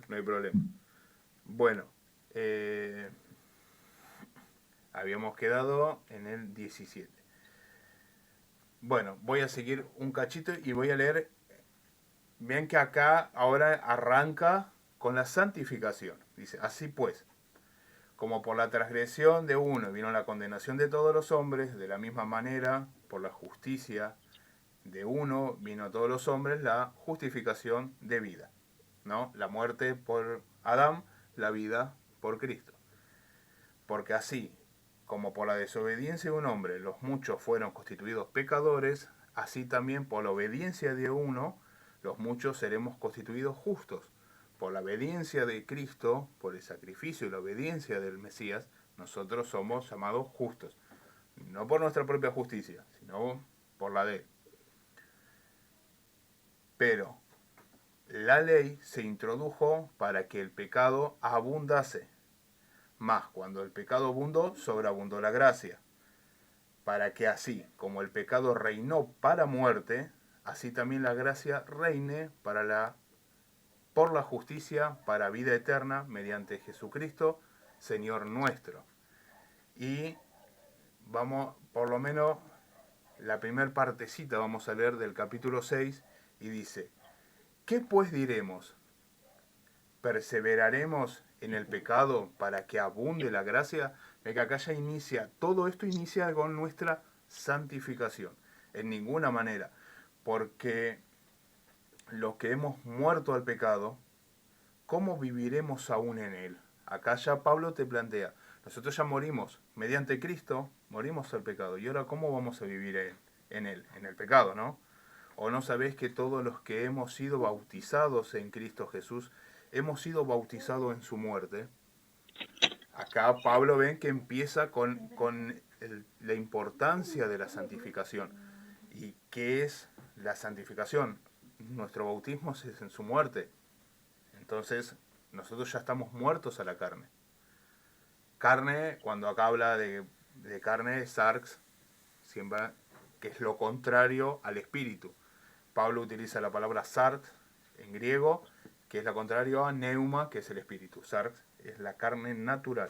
no hay problema. Bueno, habíamos quedado en el 17. Bueno, voy a seguir un cachito y voy a leer. Vean que acá ahora arranca con la santificación. Dice, así pues, como por la transgresión de uno vino la condenación de todos los hombres, de la misma manera, por la justicia de uno vino a todos los hombres la justificación de vida. ¿No? La muerte por Adán, la vida por Cristo. Porque así, como por la desobediencia de un hombre los muchos fueron constituidos pecadores, así también por la obediencia de uno los muchos seremos constituidos justos. Por la obediencia de Cristo, por el sacrificio y la obediencia del Mesías, nosotros somos llamados justos. No por nuestra propia justicia, sino por la de Él. Pero la ley se introdujo para que el pecado abundase. Mas cuando el pecado abundó, sobreabundó la gracia. Para que así como el pecado reinó para muerte, así también la gracia reine por la justicia para vida eterna mediante Jesucristo, Señor nuestro. Y vamos, por lo menos, la primera partecita vamos a leer del capítulo 6 y dice, ¿qué pues diremos? ¿Perseveraremos en el pecado para que abunde la gracia? De que acá ya inicia, todo esto inicia con nuestra santificación. En ninguna manera. porque los que hemos muerto al pecado, ¿cómo viviremos aún en él? Acá ya Pablo te plantea, nosotros ya morimos, mediante Cristo morimos al pecado, y ahora ¿cómo vamos a vivir en él? En el pecado, ¿no? ¿O no sabéis que todos los que hemos sido bautizados en Cristo Jesús, hemos sido bautizados en su muerte? Acá Pablo ven que empieza con la importancia de la santificación. ¿Y qué es la santificación? Nuestro bautismo es en su muerte. Entonces, nosotros ya estamos muertos a la carne. Carne, cuando acá habla de carne, sarx, siempre, que es lo contrario al espíritu. Pablo utiliza la palabra sarx en griego, que es lo contrario a neuma, que es el espíritu. Sarx es la carne natural.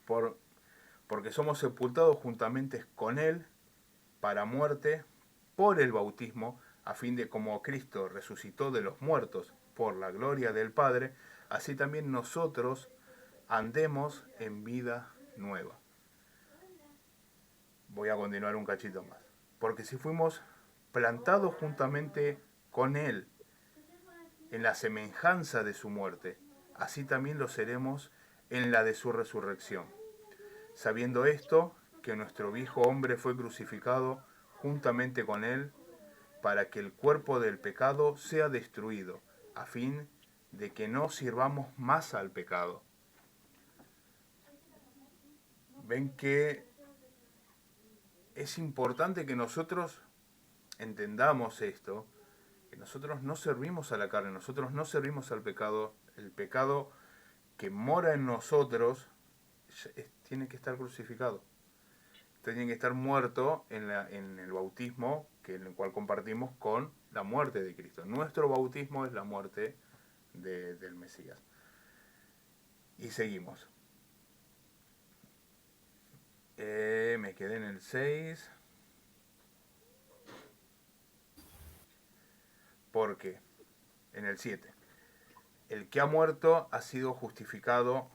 Porque somos sepultados juntamente con él para muerte por el bautismo, a fin de como Cristo resucitó de los muertos por la gloria del Padre, así también nosotros andemos en vida nueva. Voy a continuar un cachito más. Porque si fuimos plantados juntamente con él en la semejanza de su muerte, así también lo seremos en la de su resurrección. Sabiendo esto, que nuestro viejo hombre fue crucificado juntamente con él, para que el cuerpo del pecado sea destruido, a fin de que no sirvamos más al pecado. Ven que es importante que nosotros entendamos esto, que nosotros no servimos a la carne, nosotros no servimos al pecado. El pecado que mora en nosotros tiene que estar crucificado. Tiene que estar muerto en el bautismo, en el cual compartimos con la muerte de Cristo. Nuestro bautismo es la muerte del Mesías. Y seguimos. Me quedé en el 6. Porque en el 7, el que ha muerto ha sido justificado,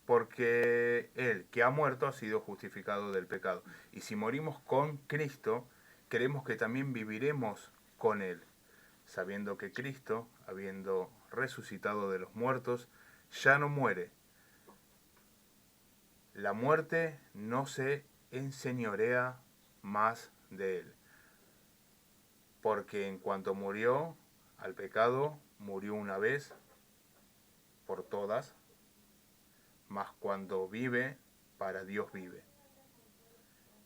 porque el que ha muerto ha sido justificado del pecado. Y si morimos con Cristo, creemos que también viviremos con él, sabiendo que Cristo, habiendo resucitado de los muertos, ya no muere. La muerte no se enseñorea más de él. Porque en cuanto murió al pecado, murió una vez por todas, mas cuando vive, para Dios vive.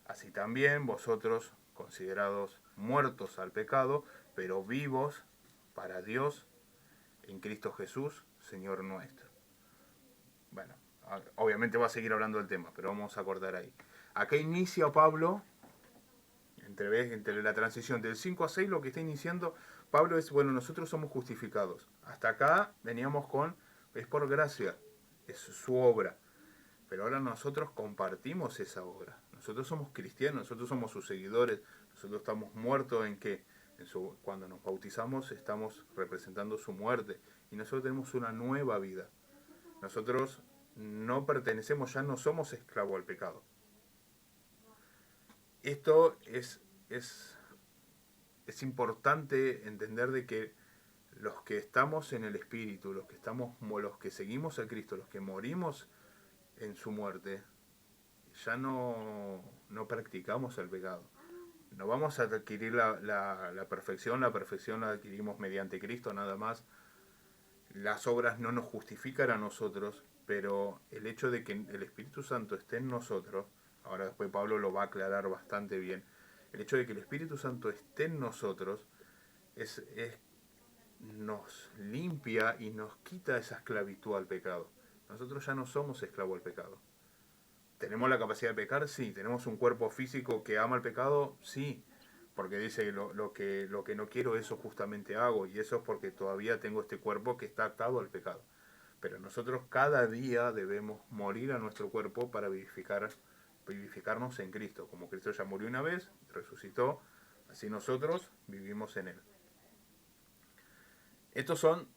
Así también vosotros, considerados muertos al pecado, pero vivos para Dios en Cristo Jesús, Señor nuestro. Bueno, obviamente va a seguir hablando del tema, pero vamos a cortar ahí. Acá inicia Pablo, entre la transición del 5 a 6, lo que está iniciando Pablo es, bueno, nosotros somos justificados. Hasta acá veníamos es por gracia, es su obra. Pero ahora nosotros compartimos esa obra. Nosotros somos cristianos, nosotros somos sus seguidores, nosotros estamos muertos cuando nos bautizamos estamos representando su muerte. Y nosotros tenemos una nueva vida. Nosotros no pertenecemos, ya no somos esclavos al pecado. Esto es importante entender de que los que estamos en el Espíritu, los que seguimos a Cristo, los que morimos en su muerte, ya no practicamos el pecado. No vamos a adquirir la perfección la adquirimos mediante Cristo nada más. Las obras no nos justifican a nosotros, pero el hecho de que el Espíritu Santo esté en nosotros, ahora después Pablo lo va a aclarar bastante bien, el hecho de que el Espíritu Santo esté en nosotros nos limpia y nos quita esa esclavitud al pecado. Nosotros ya no somos esclavos al pecado. ¿Tenemos la capacidad de pecar? Sí. ¿Tenemos un cuerpo físico que ama el pecado? Sí. Porque dice lo que no quiero, eso justamente hago. Y eso es porque todavía tengo este cuerpo que está atado al pecado. Pero nosotros cada día debemos morir a nuestro cuerpo para vivificarnos en Cristo. Como Cristo ya murió una vez, resucitó, así nosotros vivimos en él. Estos son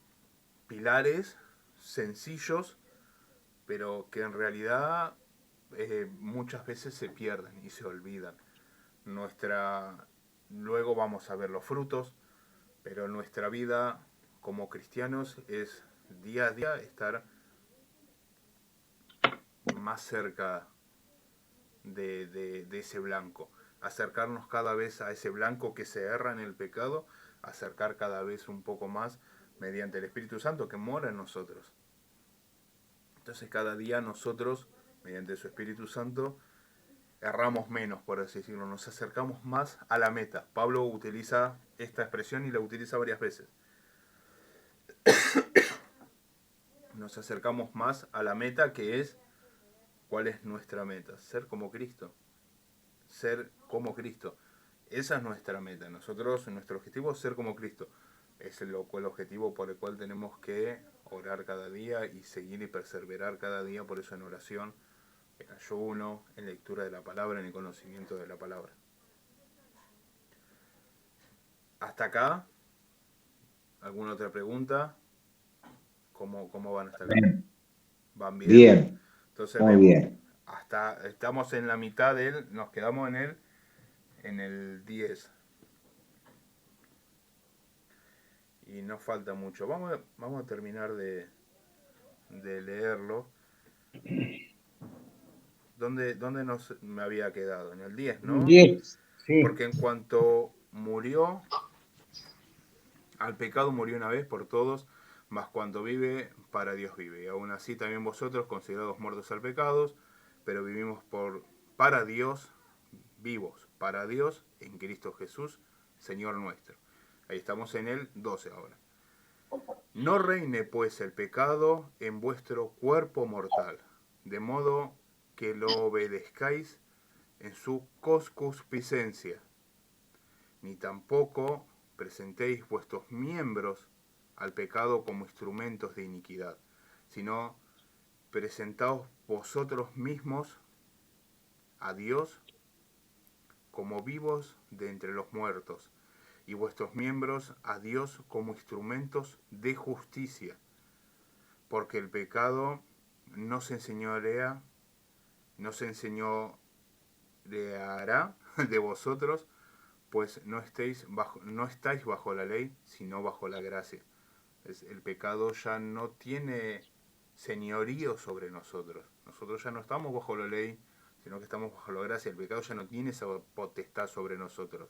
pilares sencillos, pero que en realidad muchas veces se pierden y se olvidan. luego vamos a ver los frutos, pero nuestra vida como cristianos es día a día estar más cerca de ese blanco, acercarnos cada vez a ese blanco que se erra en el pecado, acercar cada vez un poco más mediante el Espíritu Santo que mora en nosotros. Entonces cada día nosotros, mediante su Espíritu Santo, erramos menos, por así decirlo, nos acercamos más a la meta. Pablo utiliza esta expresión y la utiliza varias veces. Nos acercamos más a la meta, que es, ¿cuál es nuestra meta? Ser como Cristo. Ser como Cristo. Esa es nuestra meta. Nosotros, nuestro objetivo es ser como Cristo. Es el objetivo por el cual tenemos que orar cada día y seguir y perseverar cada día, por eso en oración, en ayuno, en lectura de la palabra, en el conocimiento de la palabra. Hasta acá, ¿alguna otra pregunta? ¿Cómo van hasta acá? ¿Van bien? Bien, Entonces muy bien. estamos en la mitad de él, nos quedamos en el 10. Y nos falta mucho. Vamos a terminar de leerlo. ¿Dónde me había quedado? En el 10, ¿no? 10, sí. Porque en cuanto murió, al pecado murió una vez por todos, mas cuando vive, para Dios vive. Y aún así también vosotros, considerados muertos al pecado, pero vivimos para Dios, vivos para Dios en Cristo Jesús, Señor nuestro. Ahí estamos en el 12 ahora. No reine pues el pecado en vuestro cuerpo mortal, de modo que lo obedezcáis en su concupiscencia, ni tampoco presentéis vuestros miembros al pecado como instrumentos de iniquidad, sino presentaos vosotros mismos a Dios como vivos de entre los muertos, y vuestros miembros a Dios como instrumentos de justicia, porque el pecado no se enseñoreará de vosotros, pues no estáis bajo la ley, sino bajo la gracia. El pecado ya no tiene señorío sobre nosotros. Nosotros ya no estamos bajo la ley, sino que estamos bajo la gracia. El pecado ya no tiene esa potestad sobre nosotros.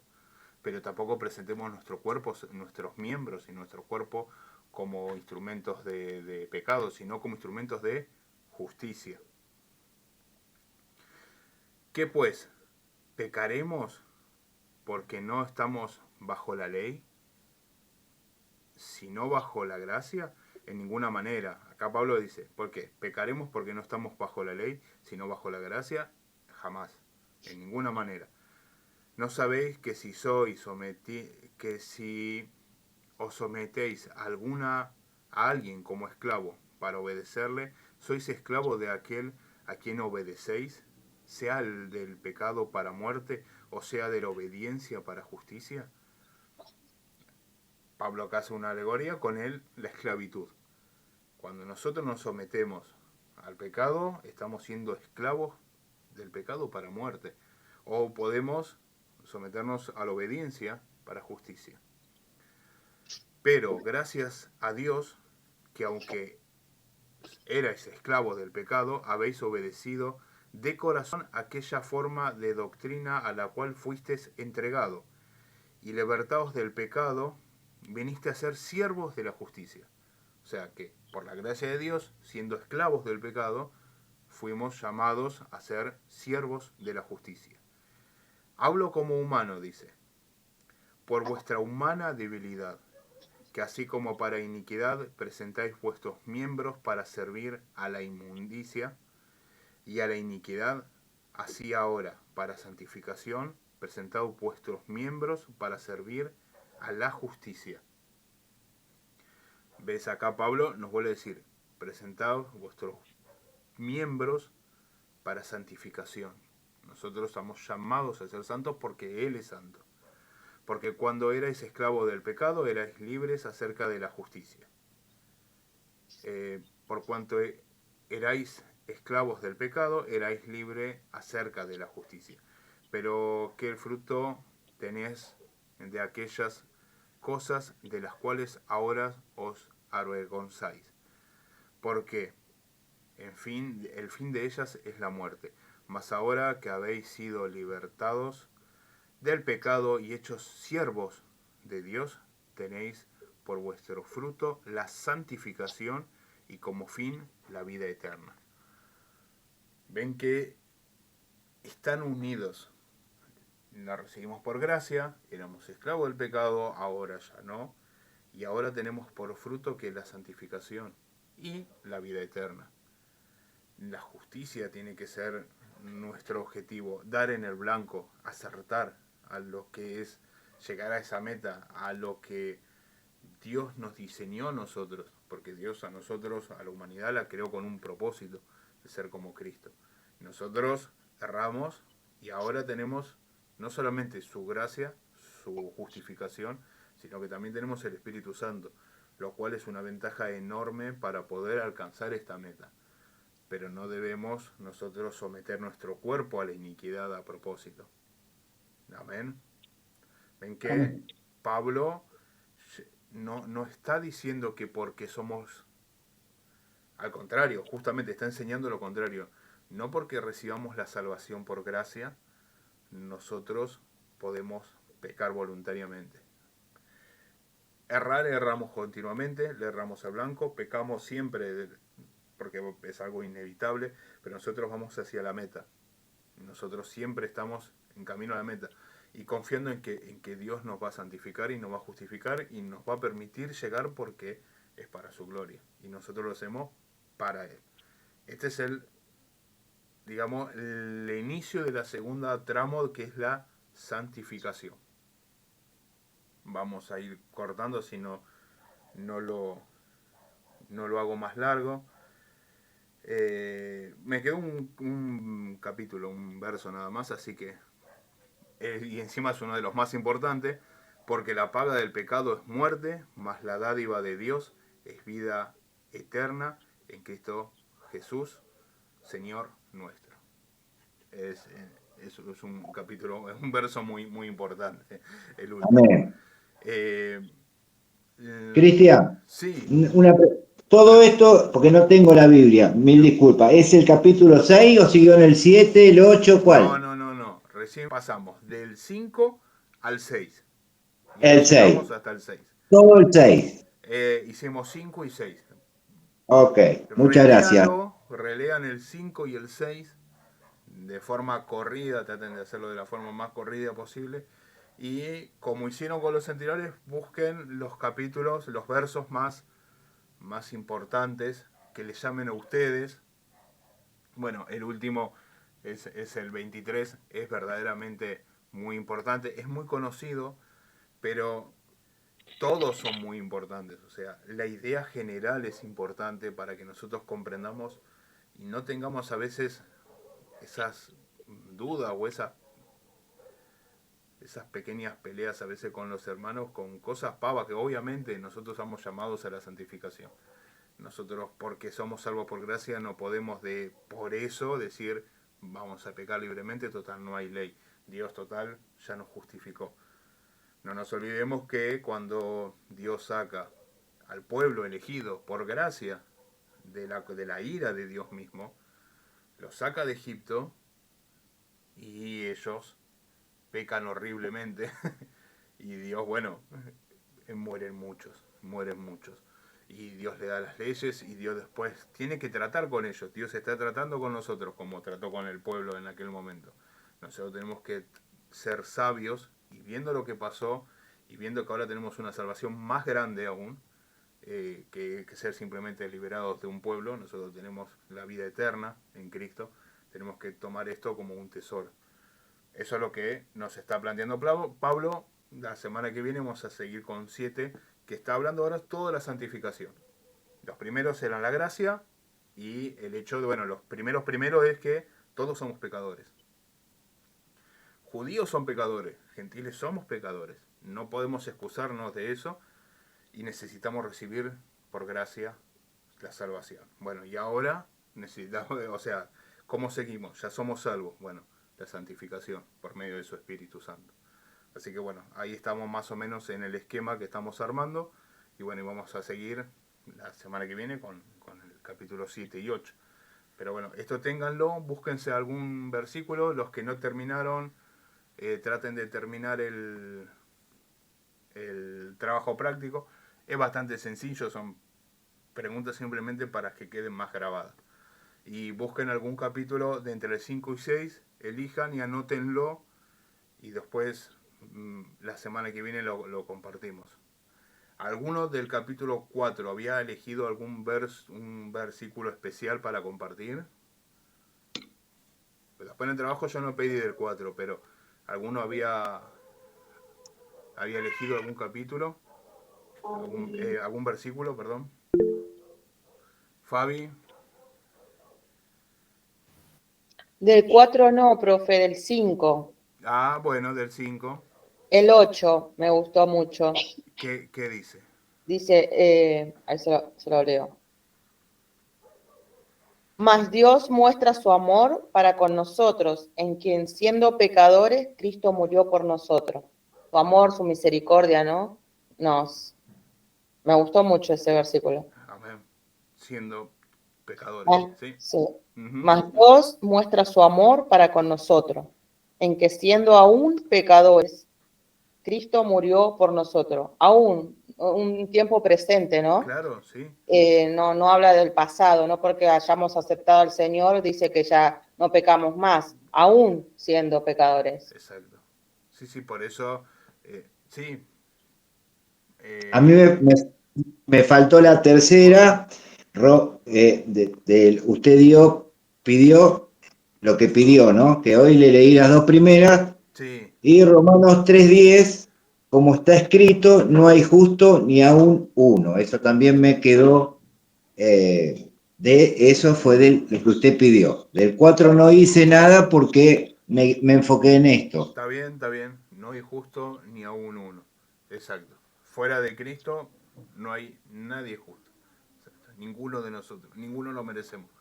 Pero tampoco presentemos nuestro cuerpo, nuestros miembros y nuestro cuerpo como instrumentos de pecado, sino como instrumentos de justicia. ¿Qué pues? ¿Pecaremos porque no estamos bajo la ley, sino bajo la gracia? En ninguna manera. Acá Pablo dice, ¿por qué? ¿Pecaremos porque no estamos bajo la ley, sino bajo la gracia? Jamás, en ninguna manera. ¿No sabéis que si os sometéis a alguien como esclavo para obedecerle, sois esclavo de aquel a quien obedecéis, sea el del pecado para muerte o sea de la obediencia para justicia? Pablo acá hace una alegoría con la esclavitud. Cuando nosotros nos sometemos al pecado, estamos siendo esclavos del pecado para muerte. O podemos someternos a la obediencia para justicia. Pero gracias a Dios, que aunque erais esclavos del pecado, habéis obedecido de corazón aquella forma de doctrina a la cual fuisteis entregado, y libertados del pecado, viniste a ser siervos de la justicia. O sea que, por la gracia de Dios, siendo esclavos del pecado, fuimos llamados a ser siervos de la justicia. Hablo como humano, dice, por vuestra humana debilidad, que así como para iniquidad presentáis vuestros miembros para servir a la inmundicia, y a la iniquidad, así ahora, para santificación, presentaos vuestros miembros para servir a la justicia. ¿Ves? Acá Pablo nos vuelve a decir, presentaos vuestros miembros para santificación. Nosotros estamos llamados a ser santos porque Él es santo. Porque cuando erais esclavos del pecado, erais libres acerca de la justicia. Por cuanto erais esclavos del pecado, erais libres acerca de la justicia. Pero ¿qué fruto tenéis de aquellas cosas de las cuales ahora os avergonzáis. Porque el fin de ellas es la muerte. Mas ahora que habéis sido libertados del pecado y hechos siervos de Dios, tenéis por vuestro fruto la santificación y como fin la vida eterna. Ven que están unidos. La recibimos por gracia, éramos esclavos del pecado, ahora ya no. Y ahora tenemos por fruto que la santificación y la vida eterna. La justicia tiene que ser nuestro objetivo, dar en el blanco, acertar a lo que es llegar a esa meta, a lo que Dios nos diseñó a nosotros, porque Dios a nosotros, a la humanidad, la creó con un propósito de ser como Cristo. Nosotros erramos y ahora tenemos no solamente su gracia, su justificación, sino que también tenemos el Espíritu Santo, lo cual es una ventaja enorme para poder alcanzar esta meta. Pero no debemos nosotros someter nuestro cuerpo a la iniquidad a propósito. Amén. Ven que Amén. Pablo no está diciendo que porque somos, al contrario, justamente está enseñando lo contrario. No porque recibamos la salvación por gracia, nosotros podemos pecar voluntariamente. Erramos continuamente, le erramos al blanco, pecamos siempre porque es algo inevitable, pero nosotros vamos hacia la meta. Nosotros siempre estamos en camino a la meta y confiando en que Dios nos va a santificar y nos va a justificar y nos va a permitir llegar porque es para su gloria y nosotros lo hacemos para Él. Este es digamos, el inicio de la segunda tramo, que es la santificación. Vamos a ir cortando, si no lo hago más largo. Me quedó un capítulo, un verso nada más, así que y encima es uno de los más importantes, porque la paga del pecado es muerte, mas la dádiva de Dios es vida eterna en Cristo Jesús, Señor nuestro. Es un capítulo, es un verso muy, muy importante, el último. Amén. Cristian, Sí. todo esto, porque no tengo la Biblia, mil disculpas, ¿es el capítulo 6 o siguió en el 7, el 8, cuál? No. Recién pasamos del 5 al 6. Y El ahora 6. llegamos hasta el 6. Todo el 6. Hicimos 5 y 6. Ok, muchas gracias. Relean el 5 y el 6 de forma corrida, traten de hacerlo de la forma más corrida posible. Y como hicieron con los anteriores, busquen los capítulos, los versos más importantes que les llamen a ustedes. Bueno, el último es el 23, es verdaderamente muy importante, es muy conocido, pero todos son muy importantes. O sea, la idea general es importante para que nosotros comprendamos y no tengamos a veces esas dudas o esas pequeñas peleas a veces con los hermanos con cosas pavas que obviamente nosotros somos llamados a la santificación. Nosotros, porque somos salvos por gracia, no podemos por eso decir vamos a pecar libremente, total no hay ley. Dios total ya nos justificó. No nos olvidemos que cuando Dios saca al pueblo elegido por gracia de la ira de Dios mismo, lo saca de Egipto y ellos pecan horriblemente y Dios, bueno, mueren muchos. Y Dios le da las leyes y Dios después tiene que tratar con ellos. Dios está tratando con nosotros como trató con el pueblo en aquel momento. Nosotros tenemos que ser sabios y viendo lo que pasó y viendo que ahora tenemos una salvación más grande aún, que ser simplemente liberados de un pueblo, nosotros tenemos la vida eterna en Cristo, tenemos que tomar esto como un tesoro. Eso es lo que nos está planteando Pablo. La semana que viene vamos a seguir con 7, que está hablando ahora toda la santificación. Los primeros eran la gracia y el hecho de, bueno, los primeros es que todos somos pecadores. Judíos son pecadores, gentiles somos pecadores. No podemos excusarnos de eso y necesitamos recibir por gracia la salvación. Bueno, y ahora necesitamos, o sea, ¿cómo seguimos? Ya somos salvos. Bueno, la santificación por medio de su Espíritu Santo. Así que bueno, ahí estamos más o menos en el esquema que estamos armando. Y bueno, y vamos a seguir la semana que viene con el capítulo 7 y 8. Pero bueno, esto ténganlo, búsquense algún versículo. Los que no terminaron, traten de terminar el trabajo práctico. Es bastante sencillo, son preguntas simplemente para que queden más grabadas. Y busquen algún capítulo de entre el 5 y 6, elijan y anótenlo. Y después, la semana que viene lo compartimos. ¿Alguno del capítulo 4 había elegido un versículo especial para compartir? Pues después en el trabajo yo no pedí del 4, pero ¿alguno había elegido algún capítulo? ¿Algún versículo, perdón? Fabi. Del 4 no, profe, del 5. Ah, bueno, del 5. El 8 me gustó mucho. ¿Qué dice? Dice, ahí se lo leo. Mas Dios muestra su amor para con nosotros, en quien siendo pecadores, Cristo murió por nosotros. Su amor, su misericordia, ¿no? Me gustó mucho ese versículo. Amén. Siendo pecadores, ¿sí? Sí. Uh-huh. Mas Dios muestra su amor para con nosotros, en que siendo aún pecadores, Cristo murió por nosotros. Aún, un tiempo presente, ¿no? Claro, sí. No habla del pasado, no porque hayamos aceptado al Señor, dice que ya no pecamos más, aún siendo pecadores. Exacto. Sí, por eso, sí. A mí me faltó la tercera. Usted pidió lo que pidió, ¿no? Que hoy le leí las dos primeras. Sí. Y Romanos 3:10, como está escrito, no hay justo ni aún uno. Eso también me quedó, eso fue del que usted pidió. Del 4 no hice nada porque me enfoqué en esto. Está bien. No hay justo ni aún uno. Exacto. Fuera de Cristo no hay nadie justo. Exacto. Ninguno de nosotros. Ninguno lo merecemos.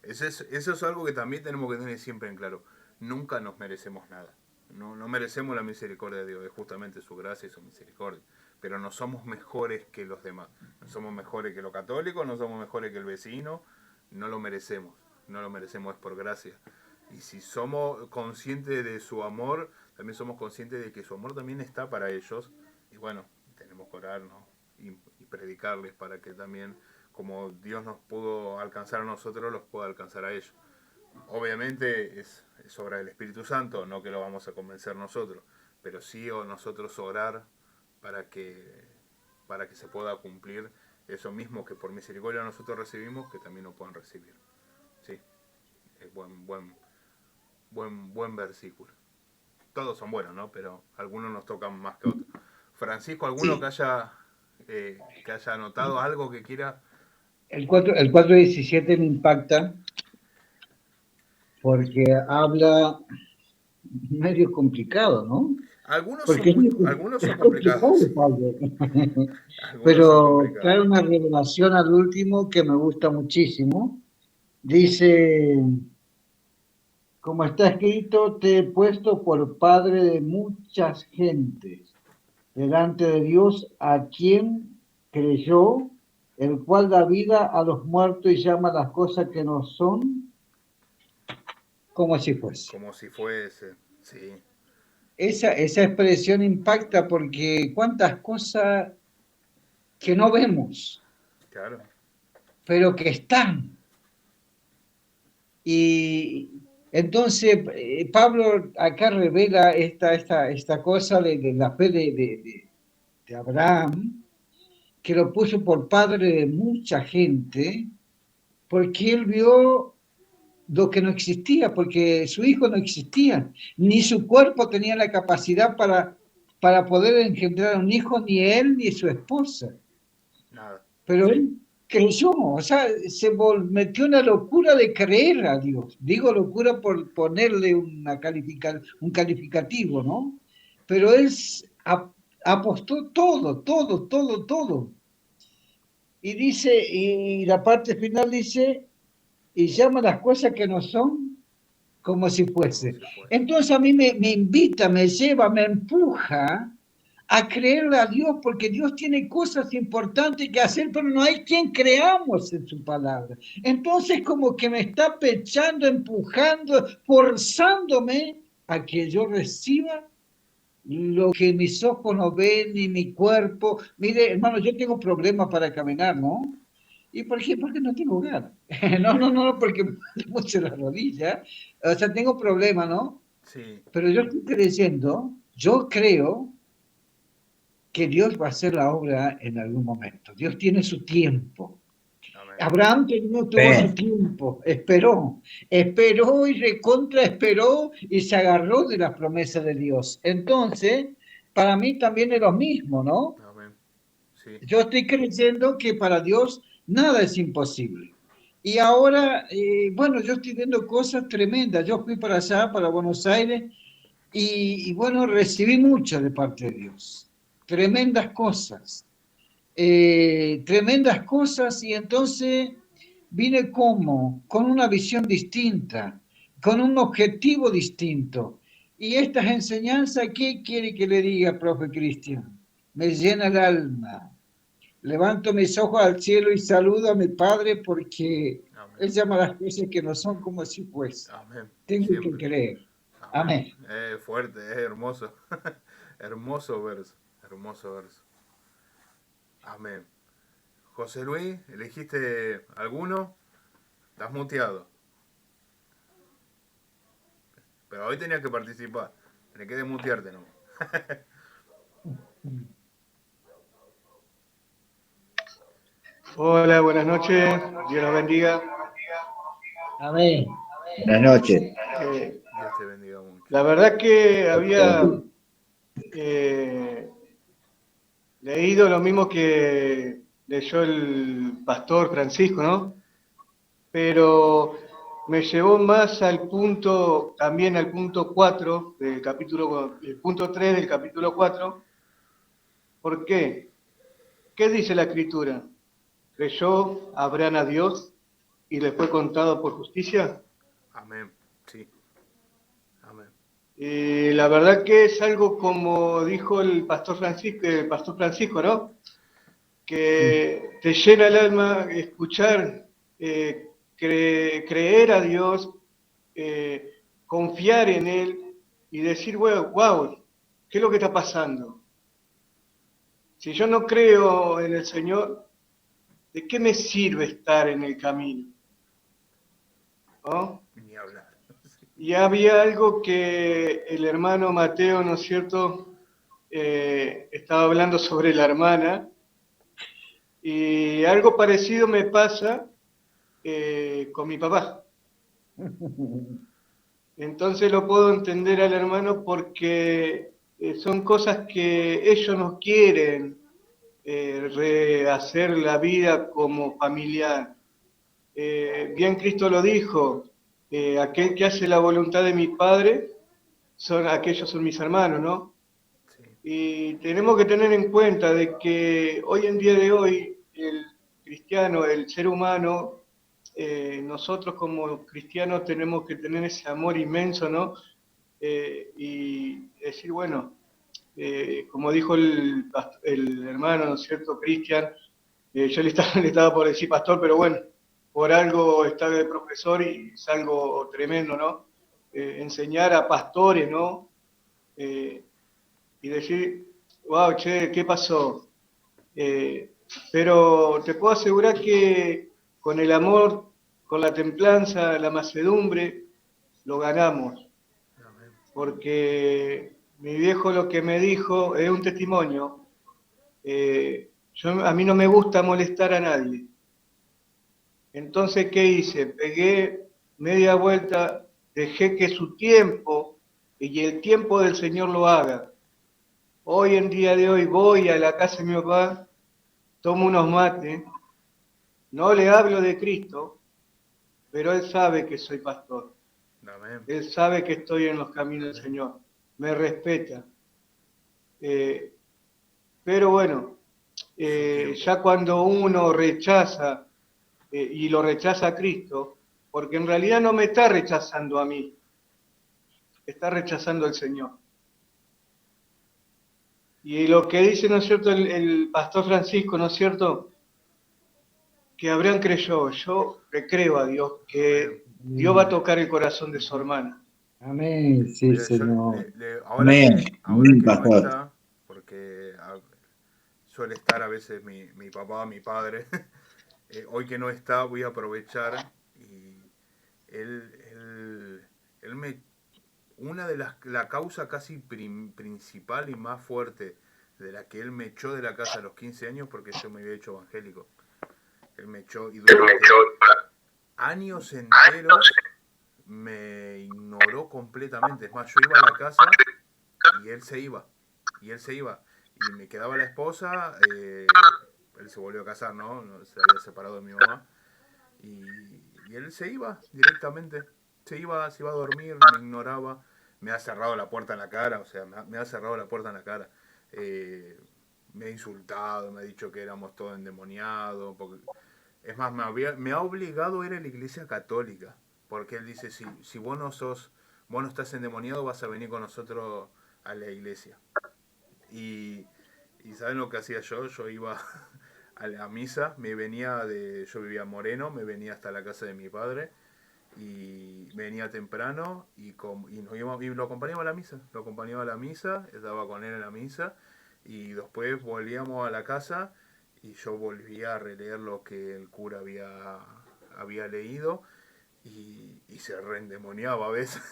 Eso es algo que también tenemos que tener siempre en claro. Nunca nos merecemos nada. No merecemos la misericordia de Dios. Es justamente su gracia y su misericordia. Pero no somos mejores que los demás. No somos mejores que los católicos. No somos mejores que el vecino. No lo merecemos. No lo merecemos, es por gracia. Y si somos conscientes de su amor, también somos conscientes de que su amor también está para ellos. Y bueno, tenemos que orar, ¿no? y predicarles para que también, como Dios nos pudo alcanzar a nosotros, los pueda alcanzar a ellos. Obviamente es obra del Espíritu Santo, no que lo vamos a convencer nosotros, pero sí nosotros orar para que se pueda cumplir eso mismo que por misericordia nosotros recibimos, que también lo puedan recibir. Sí, es buen versículo. Todos son buenos, ¿no? Pero algunos nos tocan más que otros. Francisco, ¿alguno sí que haya anotado algo que quiera? El 4:17 me impacta porque habla medio complicado, ¿no? Algunos son complicados. Pero trae una revelación al último que me gusta muchísimo. Dice, como está escrito, te he puesto por padre de muchas gentes, delante de Dios a quien creyó, el cual da vida a los muertos y llama las cosas que no son como si fuese. Como si fuese, sí. Esa expresión impacta porque cuántas cosas que no vemos, claro, pero que están. Y entonces Pablo acá revela esta cosa de la fe de Abraham, que lo puso por padre de mucha gente, porque él vio lo que no existía, porque su hijo no existía, ni su cuerpo tenía la capacidad para poder engendrar un hijo, ni él ni su esposa. Nada. Pero él creyó, o sea, metió en la locura de creer a Dios. Digo locura por ponerle un calificativo, ¿no? Pero él apostó todo. Y dice, y la parte final dice, y llama las cosas que no son como si como fuese. si fuese. Entonces a mí me invita, me lleva, me empuja a creerle a Dios, porque Dios tiene cosas importantes que hacer, pero no hay quien creamos en su palabra. Entonces como que me está pechando, empujando, forzándome a que yo reciba lo que mis ojos no ven, ni mi cuerpo. Mire, hermano, yo tengo problemas para caminar, ¿no? ¿Y por qué? Porque no tengo ganas. No, porque me duele mucho la rodilla. O sea, tengo problemas, ¿no? Sí, Pero yo estoy creyendo, yo creo que Dios va a hacer la obra en algún momento. Dios tiene su tiempo. amén. Abraham tuvo su Amén. tiempo, esperó y recontra esperó y se agarró de las promesas de Dios. Entonces, para mí también es lo mismo, ¿no? Amén. Sí, Yo estoy creyendo que para Dios nada es imposible. Y ahora, bueno, yo estoy viendo cosas tremendas. Yo fui para allá, para Buenos Aires, y bueno, recibí mucho de parte de Dios. Tremendas cosas. Tremendas cosas, y entonces vine como, con una visión distinta, con un objetivo distinto. Y estas enseñanzas, ¿qué quiere que le diga, profe Cristian? Me llena el alma. Levanto mis ojos al cielo y saludo a mi Padre, porque amén. Él llama las cosas que no son como si fuese. Amén. Tengo que Siempre. creer. Amén. Amén. Fuerte, es hermoso. Hermoso verso. Hermoso verso. Amén. José Luis, ¿elegiste alguno? Estás muteado. Pero hoy tenías que participar. Tenés que desmutearte, ¿no? Hola, buenas noches. Dios los bendiga. Amén. Buenas noches. Dios te bendiga mucho. La verdad que había leído lo mismo que leyó el pastor Francisco, ¿no? Pero me llevó más al punto, también al punto 4 del capítulo, el punto 3 del capítulo 4. ¿Por qué? ¿Qué dice la Escritura? ¿Creyó Abraham a Dios y le fue contado por justicia? Amén. Sí. Amén. La verdad que es algo como dijo el pastor Francisco, ¿no? Que te llena el alma escuchar, creer a Dios, confiar en Él y decir, wow, ¿qué es lo que está pasando? Si yo no creo en el Señor, ¿de qué me sirve estar en el camino? ¿No? Ni hablar. Y había algo que el hermano Mateo, ¿no es cierto?, estaba hablando sobre la hermana, y algo parecido me pasa con mi papá. Entonces lo puedo entender al hermano porque son cosas que ellos no quieren rehacer la vida como familiar. Bien Cristo lo dijo, aquel que hace la voluntad de mi Padre, aquellos son mis hermanos, ¿no? Sí. Y tenemos que tener en cuenta de que hoy en día de hoy, el cristiano, el ser humano, nosotros como cristianos tenemos que tener ese amor inmenso, ¿no? Y decir, bueno, como dijo el hermano, ¿no es cierto?, Cristian, yo le estaba por decir pastor, pero bueno, por algo está de profesor y es algo tremendo, ¿no? Enseñar a pastores, ¿no? Y decir, wow, che, ¿qué pasó? Pero te puedo asegurar que con el amor, con la templanza, la mansedumbre, lo ganamos. Amén. Porque mi viejo lo que me dijo es un testimonio. A mí no me gusta molestar a nadie. Entonces, ¿qué hice? Pegué media vuelta, dejé que su tiempo y el tiempo del Señor lo haga. Hoy en día de hoy voy a la casa de mi papá, tomo unos mates, no le hablo de Cristo, pero él sabe que soy pastor. Amén. Él sabe que estoy en los caminos del Señor. Me respeta. Pero bueno, ya cuando uno rechaza y lo rechaza a Cristo, porque en realidad no me está rechazando a mí, está rechazando al Señor. Y lo que dice, ¿no es cierto?, el pastor Francisco, ¿no es cierto?, que Abraham creyó. Yo le creo a Dios que Dios va a tocar el corazón de su hermana. Amén, sí, Mira, yo Señor. ahora Amén, ahora amén, que no pastor. está, porque suele estar a veces mi papá, mi padre, hoy que no está voy a aprovechar y él me... Una de la causa casi principal y más fuerte de la que él me echó de la casa a los 15 años porque yo me había hecho evangélico. Él me echó y durante años enteros me ignoró completamente. Es más, yo iba a la casa y él se iba. Y él se iba. Y me quedaba la esposa. Él se volvió a casar, ¿no? Se había separado de mi mamá. Y él se iba directamente. Se iba a dormir, me ignoraba. Me ha cerrado la puerta en la cara. O sea, me ha cerrado la puerta en la cara. Me ha insultado, me ha dicho que éramos todos endemoniados. Es más, me ha obligado a ir a la iglesia católica. Porque él dice, si vos no estás endemoniado, vas a venir con nosotros a la iglesia. Y ¿saben lo que hacía yo? Yo iba a la misa, yo vivía en Moreno, me venía hasta la casa de mi padre y venía temprano y lo acompañaba a la misa. Lo acompañaba a la misa, estaba con él en la misa y después volvíamos a la casa y yo volvía a releer lo que el cura había leído y se reendemoniaba a veces.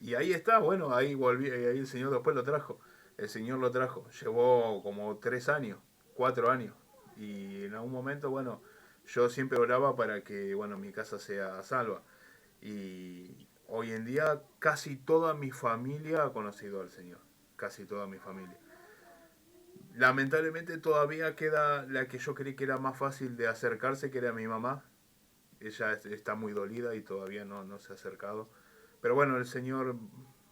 Y ahí está, bueno, ahí volví, ahí el Señor después lo trajo. El Señor lo trajo. Llevó como 3 años, 4 años. Y en algún momento, bueno, yo siempre oraba para que, bueno, mi casa sea salva. Y hoy en día casi toda mi familia ha conocido al Señor. Casi toda mi familia. Lamentablemente todavía queda la que yo creí que era más fácil de acercarse, que era mi mamá. Ella está muy dolida y todavía no se ha acercado. Pero bueno, el Señor,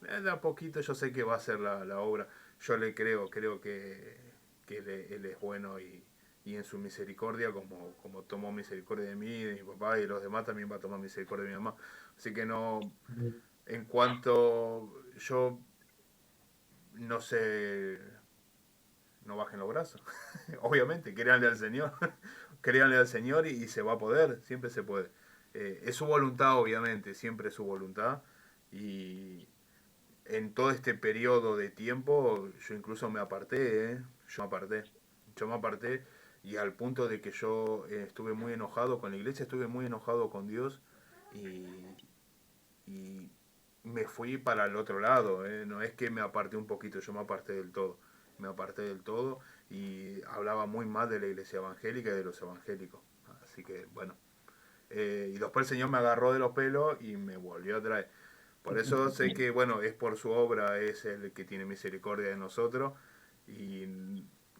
de a poquito yo sé que va a hacer la obra. Yo le creo que él es bueno y en su misericordia, como tomó misericordia de mí, de mi papá y de los demás, también va a tomar misericordia de mi mamá. Así que no, en cuanto yo, no sé, no bajen los brazos. Obviamente, créanle al Señor. Créanle al Señor y se va a poder, siempre se puede. Es su voluntad, obviamente, siempre es su voluntad. Y en todo este periodo de tiempo, yo incluso me aparté, yo me aparté y al punto de que yo estuve muy enojado con la iglesia, estuve muy enojado con Dios y me fui para el otro lado, no es que me aparté un poquito, yo me aparté del todo. Me aparté del todo y hablaba muy mal de la iglesia evangélica y de los evangélicos. Así que, bueno. Y después el Señor me agarró de los pelos y me volvió a traer. Por eso sé que, bueno, es por su obra, es el que tiene misericordia de nosotros y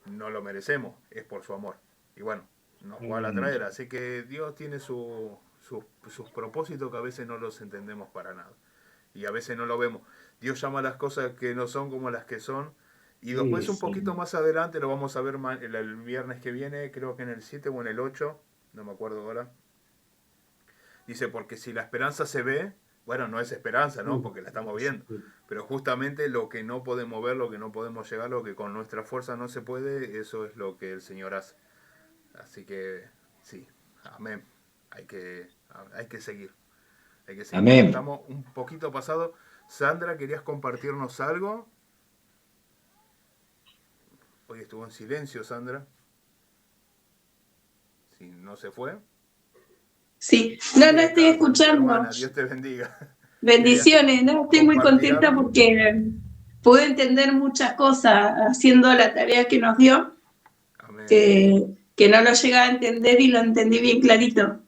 no lo merecemos, es por su amor. Y bueno, nos va a traer. Así que Dios tiene sus propósitos que a veces no los entendemos para nada. Y a veces no lo vemos. Dios llama a las cosas que no son como las que son. Y después un poquito más adelante, lo vamos a ver el viernes que viene, creo que en el 7 o en el 8, no me acuerdo ahora. Dice, porque si la esperanza se ve, bueno, no es esperanza, ¿no? Porque la estamos viendo. Pero justamente lo que no podemos ver, lo que no podemos llegar, lo que con nuestra fuerza no se puede, eso es lo que el Señor hace. Así que, sí, amén. Hay que seguir. Hay que seguir. Amén. Estamos un poquito pasados. Sandra, ¿querías compartirnos algo? Hoy estuvo en silencio, Sandra. Si no se fue. Sí, no estoy escuchando. Hermana, Dios te bendiga. Bendiciones, no, estoy muy contenta porque pude entender muchas cosas haciendo la tarea que nos dio, que no lo llegaba a entender y lo entendí bien clarito.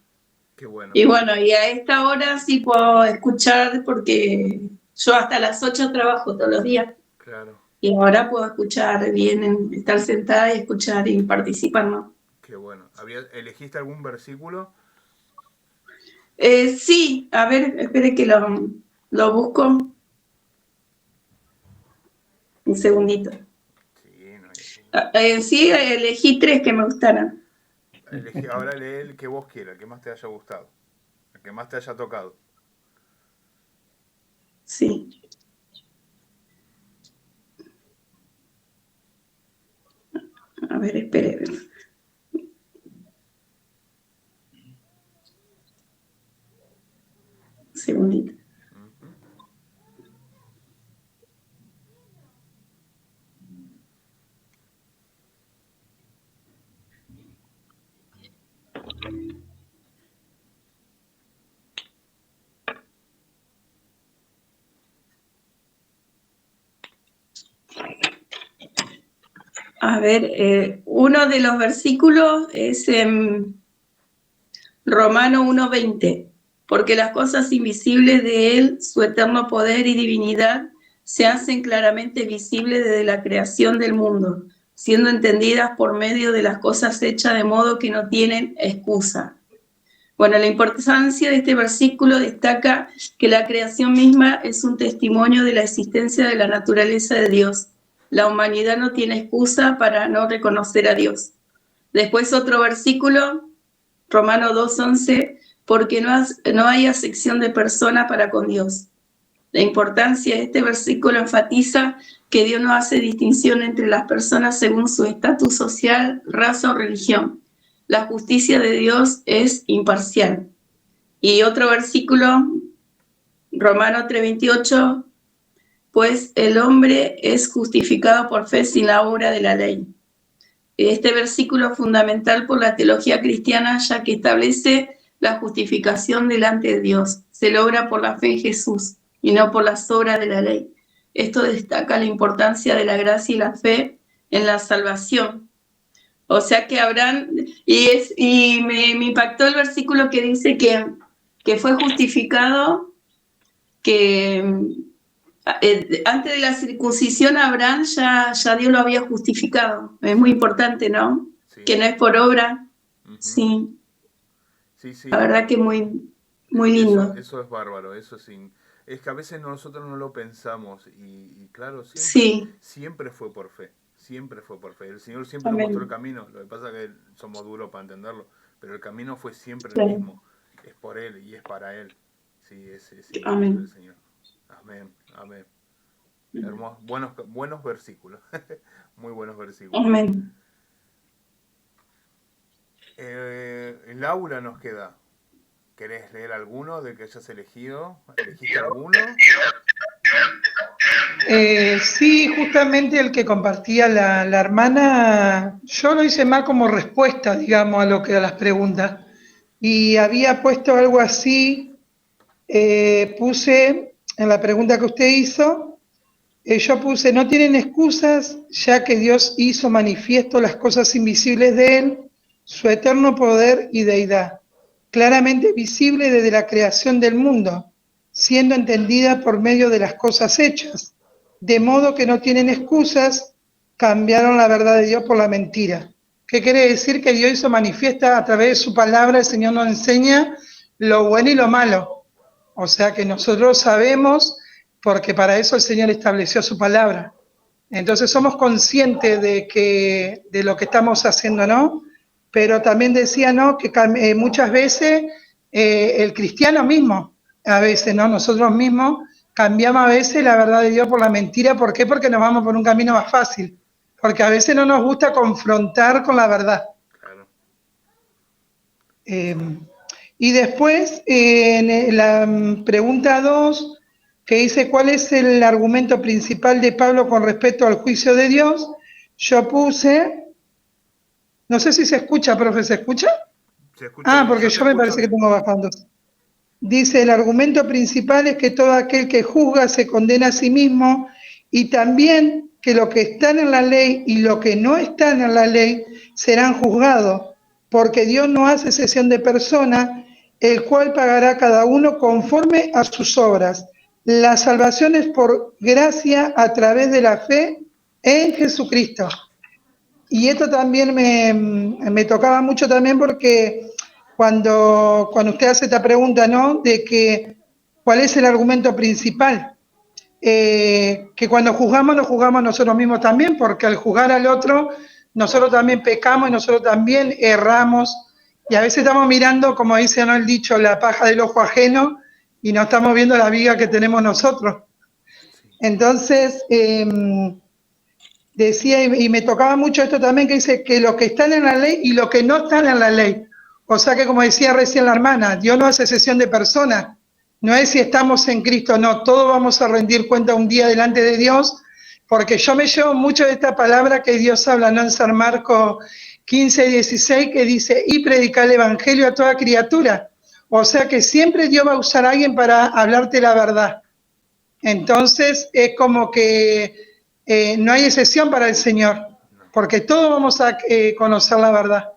Qué bueno. Y bueno, y a esta hora sí puedo escuchar porque yo hasta las 8 trabajo todos los días. Claro. Y ahora puedo escuchar bien, estar sentada y escuchar y participar, ¿no? Qué bueno. ¿Elegiste algún versículo? Sí, a ver, espere que lo busco. Un segundito. Sí, elegí 3 que me gustaran. Ahora lee el que vos quieras, el que más te haya gustado, el que más te haya tocado. Sí. A ver, uno de los versículos es en Romano 1:20, porque las cosas invisibles de Él, su eterno poder y divinidad, se hacen claramente visibles desde la creación del mundo, siendo entendidas por medio de las cosas hechas de modo que no tienen excusa. Bueno, la importancia de este versículo destaca que la creación misma es un testimonio de la existencia de la naturaleza de Dios. La humanidad no tiene excusa para no reconocer a Dios. Después otro versículo, Romano 2:11, porque no hay acepción de persona para con Dios. La importancia de este versículo enfatiza que Dios no hace distinción entre las personas según su estatus social, raza o religión. La justicia de Dios es imparcial. Y otro versículo, Romano 3:28, pues el hombre es justificado por fe sin la obra de la ley. Este versículo es fundamental por la teología cristiana, ya que establece la justificación delante de Dios. Se logra por la fe en Jesús y no por las obras de la ley. Esto destaca la importancia de la gracia y la fe en la salvación. O sea que Abraham, y me impactó el versículo que dice que fue justificado, que antes de la circuncisión Abraham ya Dios lo había justificado. Es muy importante, ¿no? Sí. Que no es por obra. Ujú. Sí. Sí, sí. La verdad que muy, muy lindo. Eso es bárbaro, eso sí. Es que a veces nosotros no lo pensamos y claro, siempre fue por fe. Siempre fue por fe. El Señor siempre nos mostró el camino. Lo que pasa es que somos duros para entenderlo. Pero el camino fue siempre el mismo. Es por Él y es para Él. Sí, es Amén. el Señor. Amén, amén. Hermosos, buenos versículos. Muy buenos versículos. Amén. Laura nos queda. ¿Querés leer alguno de que hayas elegido? ¿Elegiste alguno? Sí, justamente el que compartía la hermana, yo lo hice más como respuesta, digamos, a las preguntas. Y había puesto algo así, puse en la pregunta que usted hizo, yo puse, no tienen excusas, ya que Dios hizo manifiesto las cosas invisibles de Él, su eterno poder y deidad, claramente visible desde la creación del mundo, siendo entendida por medio de las cosas hechas. De modo que no tienen excusas, cambiaron la verdad de Dios por la mentira. ¿Qué quiere decir? Que Dios hizo manifiesta a través de su palabra, el Señor nos enseña lo bueno y lo malo. O sea que nosotros sabemos, porque para eso el Señor estableció su palabra. Entonces somos conscientes de lo que estamos haciendo, ¿no? Pero también decía, ¿no? Que muchas veces el cristiano mismo, a veces, ¿no? Nosotros mismos cambiamos a veces la verdad de Dios por la mentira. ¿Por qué? Porque nos vamos por un camino más fácil. Porque a veces no nos gusta confrontar con la verdad. Claro. Y después, en la pregunta 2, que dice, ¿cuál es el argumento principal de Pablo con respecto al juicio de Dios? Yo puse, no sé si se escucha, profe, ¿se escucha? Se escucha bien, porque yo me parece que tengo bajando. Dice, el argumento principal es que todo aquel que juzga se condena a sí mismo, y también que lo que están en la ley y lo que no están en la ley serán juzgados, porque Dios no hace excepción de persona, el cual pagará a cada uno conforme a sus obras. La salvación es por gracia a través de la fe en Jesucristo. Y esto también me tocaba mucho también porque cuando usted hace esta pregunta, ¿no? De que cuál es el argumento principal, que cuando juzgamos nos juzgamos nosotros mismos también, porque al juzgar al otro nosotros también pecamos y nosotros también erramos, y a veces estamos mirando, como dice, ¿no?, el dicho, la paja del ojo ajeno, y no estamos viendo la viga que tenemos nosotros. Entonces decía, y me tocaba mucho esto también, que dice que los que están en la ley y los que no están en la ley. O sea que, como decía recién la hermana, Dios no hace excepción de personas. No es si estamos en Cristo, no. Todos vamos a rendir cuenta un día delante de Dios, porque yo me llevo mucho de esta palabra que Dios habla, ¿no?, en San Marcos 15:16, que dice, y predicar el evangelio a toda criatura. O sea que siempre Dios va a usar a alguien para hablarte la verdad. Entonces es como que no hay excepción para el Señor. porque todos vamos a conocer la verdad.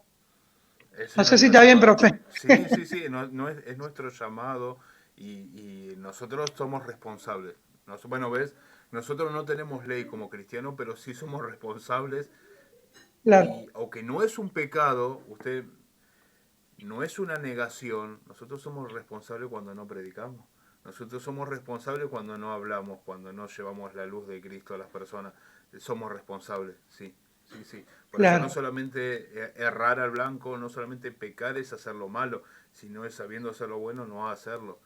No sé si está bien, profe. Sí, es nuestro llamado y nosotros somos responsables. Bueno, ves, nosotros no tenemos ley como cristianos, pero sí somos responsables. Claro. Aunque no es un pecado, no es una negación, nosotros somos responsables cuando no predicamos. Nosotros somos responsables cuando no hablamos, cuando no llevamos la luz de Cristo a las personas. Somos responsables, sí. Por eso no solamente errar al blanco, no solamente pecar es hacer lo malo, sino es sabiendo hacer lo bueno, no hacerlo.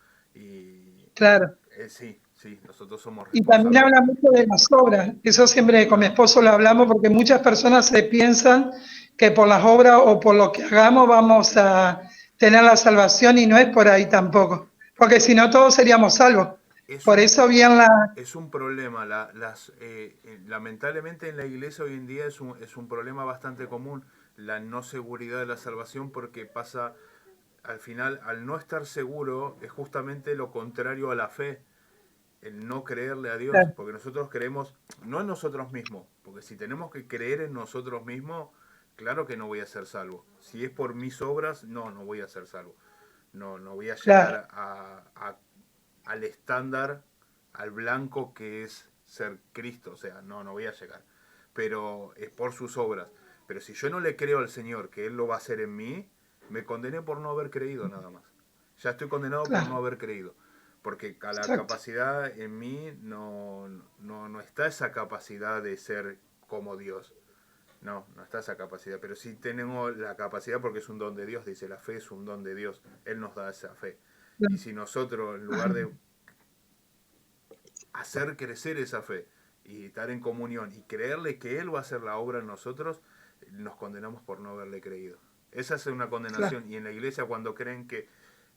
Claro. Sí, nosotros somos Y responsables. también habla mucho de las obras. Eso siempre con mi esposo lo hablamos, porque muchas personas se piensan que por las obras o por lo que hagamos vamos a tener la salvación, y no es por ahí tampoco. Porque si no, todos seríamos salvos. Por eso bien es un problema. Lamentablemente en la iglesia hoy en día es un problema bastante común, la no seguridad de la salvación, porque pasa, al final, al no estar seguro, es justamente lo contrario a la fe, el no creerle a Dios, porque nosotros creemos, no en nosotros mismos, porque si tenemos que creer en nosotros mismos, claro que no voy a ser salvo. Si es por mis obras, no voy a ser salvo. No voy a llegar al estándar, al blanco que es ser Cristo, o sea, no voy a llegar, pero es por sus obras. Pero si yo no le creo al Señor que Él lo va a hacer en mí, me condené por no haber creído nada más. Ya estoy condenado por no haber creído, porque a la capacidad en mí no está esa capacidad de ser como Dios. No está esa capacidad, pero sí tenemos la capacidad, porque es un don de Dios, dice, la fe es un don de Dios, Él nos da esa fe. Y si nosotros, en lugar de hacer crecer esa fe y estar en comunión y creerle que Él va a hacer la obra en nosotros, nos condenamos por no haberle creído. Esa es una condenación. Y en la iglesia, cuando creen que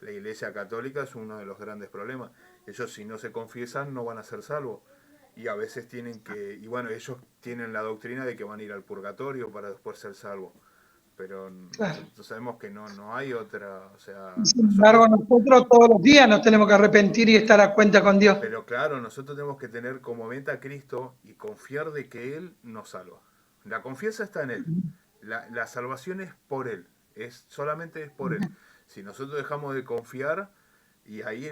la iglesia católica es uno de los grandes problemas, ellos, si no se confiesan, no van a ser salvos. Y a veces tienen que, y bueno, ellos tienen la doctrina de que van a ir al purgatorio para después ser salvos. Pero nosotros sabemos que no hay otra, o sea... Sin embargo, nosotros todos los días nos tenemos que arrepentir y estar a cuenta con Dios. Pero claro, nosotros tenemos que tener como meta a Cristo y confiar de que Él nos salva. La confianza está en Él. La salvación es por Él. Solamente es por Él. Si nosotros dejamos de confiar, y ahí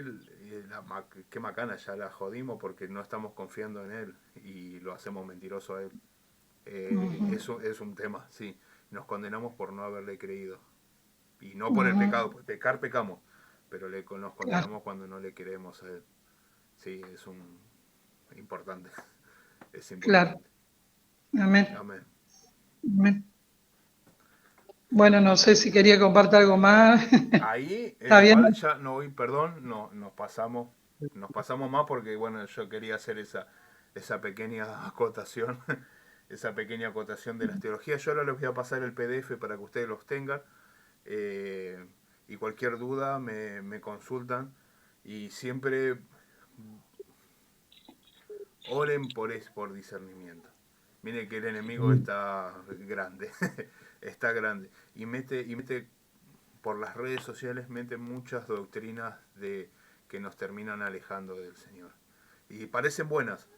qué macana, ya la jodimos porque no estamos confiando en Él y lo hacemos mentiroso a Él. Eso es un tema, sí. Nos condenamos por no haberle creído. Y no por el pecado, pues pecar pecamos, pero nos condenamos cuando no le creemos a Él. Sí, es importante. Es importante. Claro. Amén. Bueno, no sé si quería compartir algo más. Ahí, ya perdón, nos pasamos más porque, bueno, yo quería hacer esa pequeña acotación, esa pequeña acotación de las teologías. Yo ahora les voy a pasar el PDF para que ustedes los tengan, y cualquier duda me consultan, y siempre oren por discernimiento. Miren que el enemigo está grande, está grande, y mete por las redes sociales, mete muchas doctrinas que nos terminan alejando del Señor. Y parecen buenas,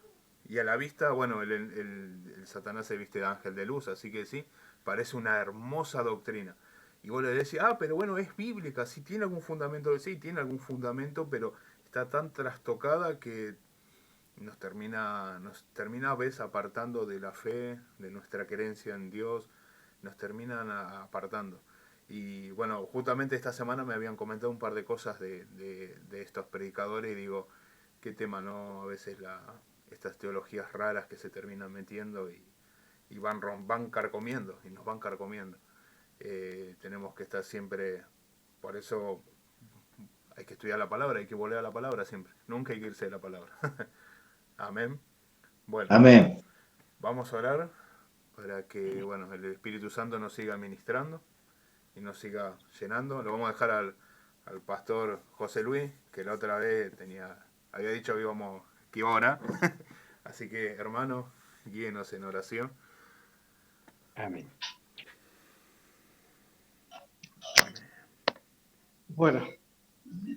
y a la vista, bueno, el Satanás se viste de ángel de luz, así que sí, parece una hermosa doctrina. Y vos le decís, pero bueno, es bíblica, sí tiene algún fundamento, sí tiene algún fundamento, pero está tan trastocada que nos termina a veces apartando de la fe, de nuestra creencia en Dios, nos terminan apartando. Y bueno, justamente esta semana me habían comentado un par de cosas de estos predicadores, y digo, qué tema, ¿no? A veces estas teologías raras que se terminan metiendo y van carcomiendo, y nos van carcomiendo. Tenemos que estar siempre, por eso hay que estudiar la palabra, hay que volver a la palabra siempre, nunca hay que irse de la palabra. Amén. Bueno, amén. Vamos a orar para que, bueno, el Espíritu Santo nos siga ministrando y nos siga llenando. Lo vamos a dejar al pastor José Luis, que la otra vez había dicho que iba a orar. Así que, hermano, guíenos en oración. Amén. Bueno,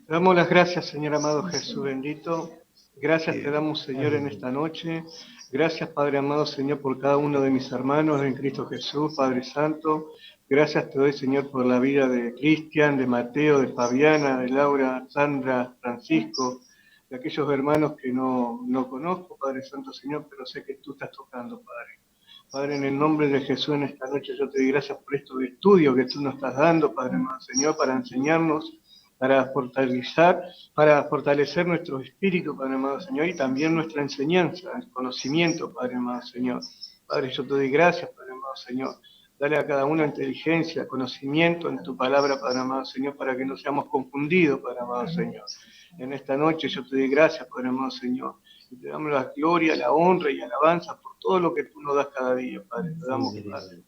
damos las gracias, Señor amado Jesús bendito. Gracias te damos, Señor, en esta noche. Gracias, Padre amado, Señor, por cada uno de mis hermanos en Cristo Jesús, Padre Santo. Gracias te doy, Señor, por la vida de Cristian, de Mateo, de Fabiana, de Laura, Sandra, Francisco, de aquellos hermanos que no conozco, Padre Santo, Señor, pero sé que tú estás tocando, Padre. Padre, en el nombre de Jesús, en esta noche yo te doy gracias por estos estudios que tú nos estás dando, Padre amado, Señor, para enseñarnos, para fortalecer nuestro espíritu, Padre amado Señor, y también nuestra enseñanza, el conocimiento, Padre amado Señor. Padre, yo te doy gracias, Padre amado Señor. Dale a cada uno inteligencia, conocimiento en tu palabra, Padre amado Señor, para que no seamos confundidos, Padre amado Señor. En esta noche yo te doy gracias, Padre amado Señor. Y te damos la gloria, la honra y alabanza por todo lo que tú nos das cada día, Padre. Te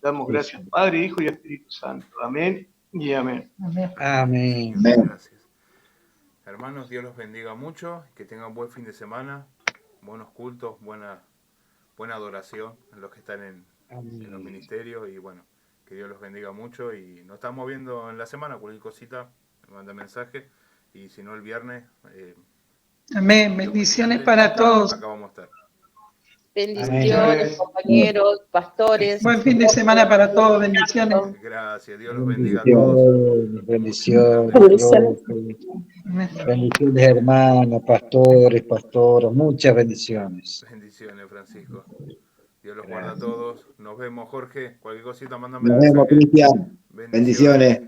damos gracias, Padre, Hijo y Espíritu Santo. Amén y amén. Amén. Gracias. Hermanos, Dios los bendiga mucho, que tengan buen fin de semana, buenos cultos, buena adoración en los que están en los ministerios, y bueno, que Dios los bendiga mucho, y nos estamos viendo en la semana. Cualquier cosita me manda mensaje, y si no el viernes. Amén. Bendiciones para todos. Acá vamos a estar. Bendiciones, compañeros, pastores. Buen fin de semana para todos. Bendiciones. Gracias, Dios los bendiga a todos. Bendiciones, bendiciones, hermanos, pastores, pastoras, muchas bendiciones. Bendiciones, Francisco. Dios los guarda a todos. Nos vemos, Jorge. Cualquier cosita, mándame Nos mensaje. vemos, Cristian. Bendiciones.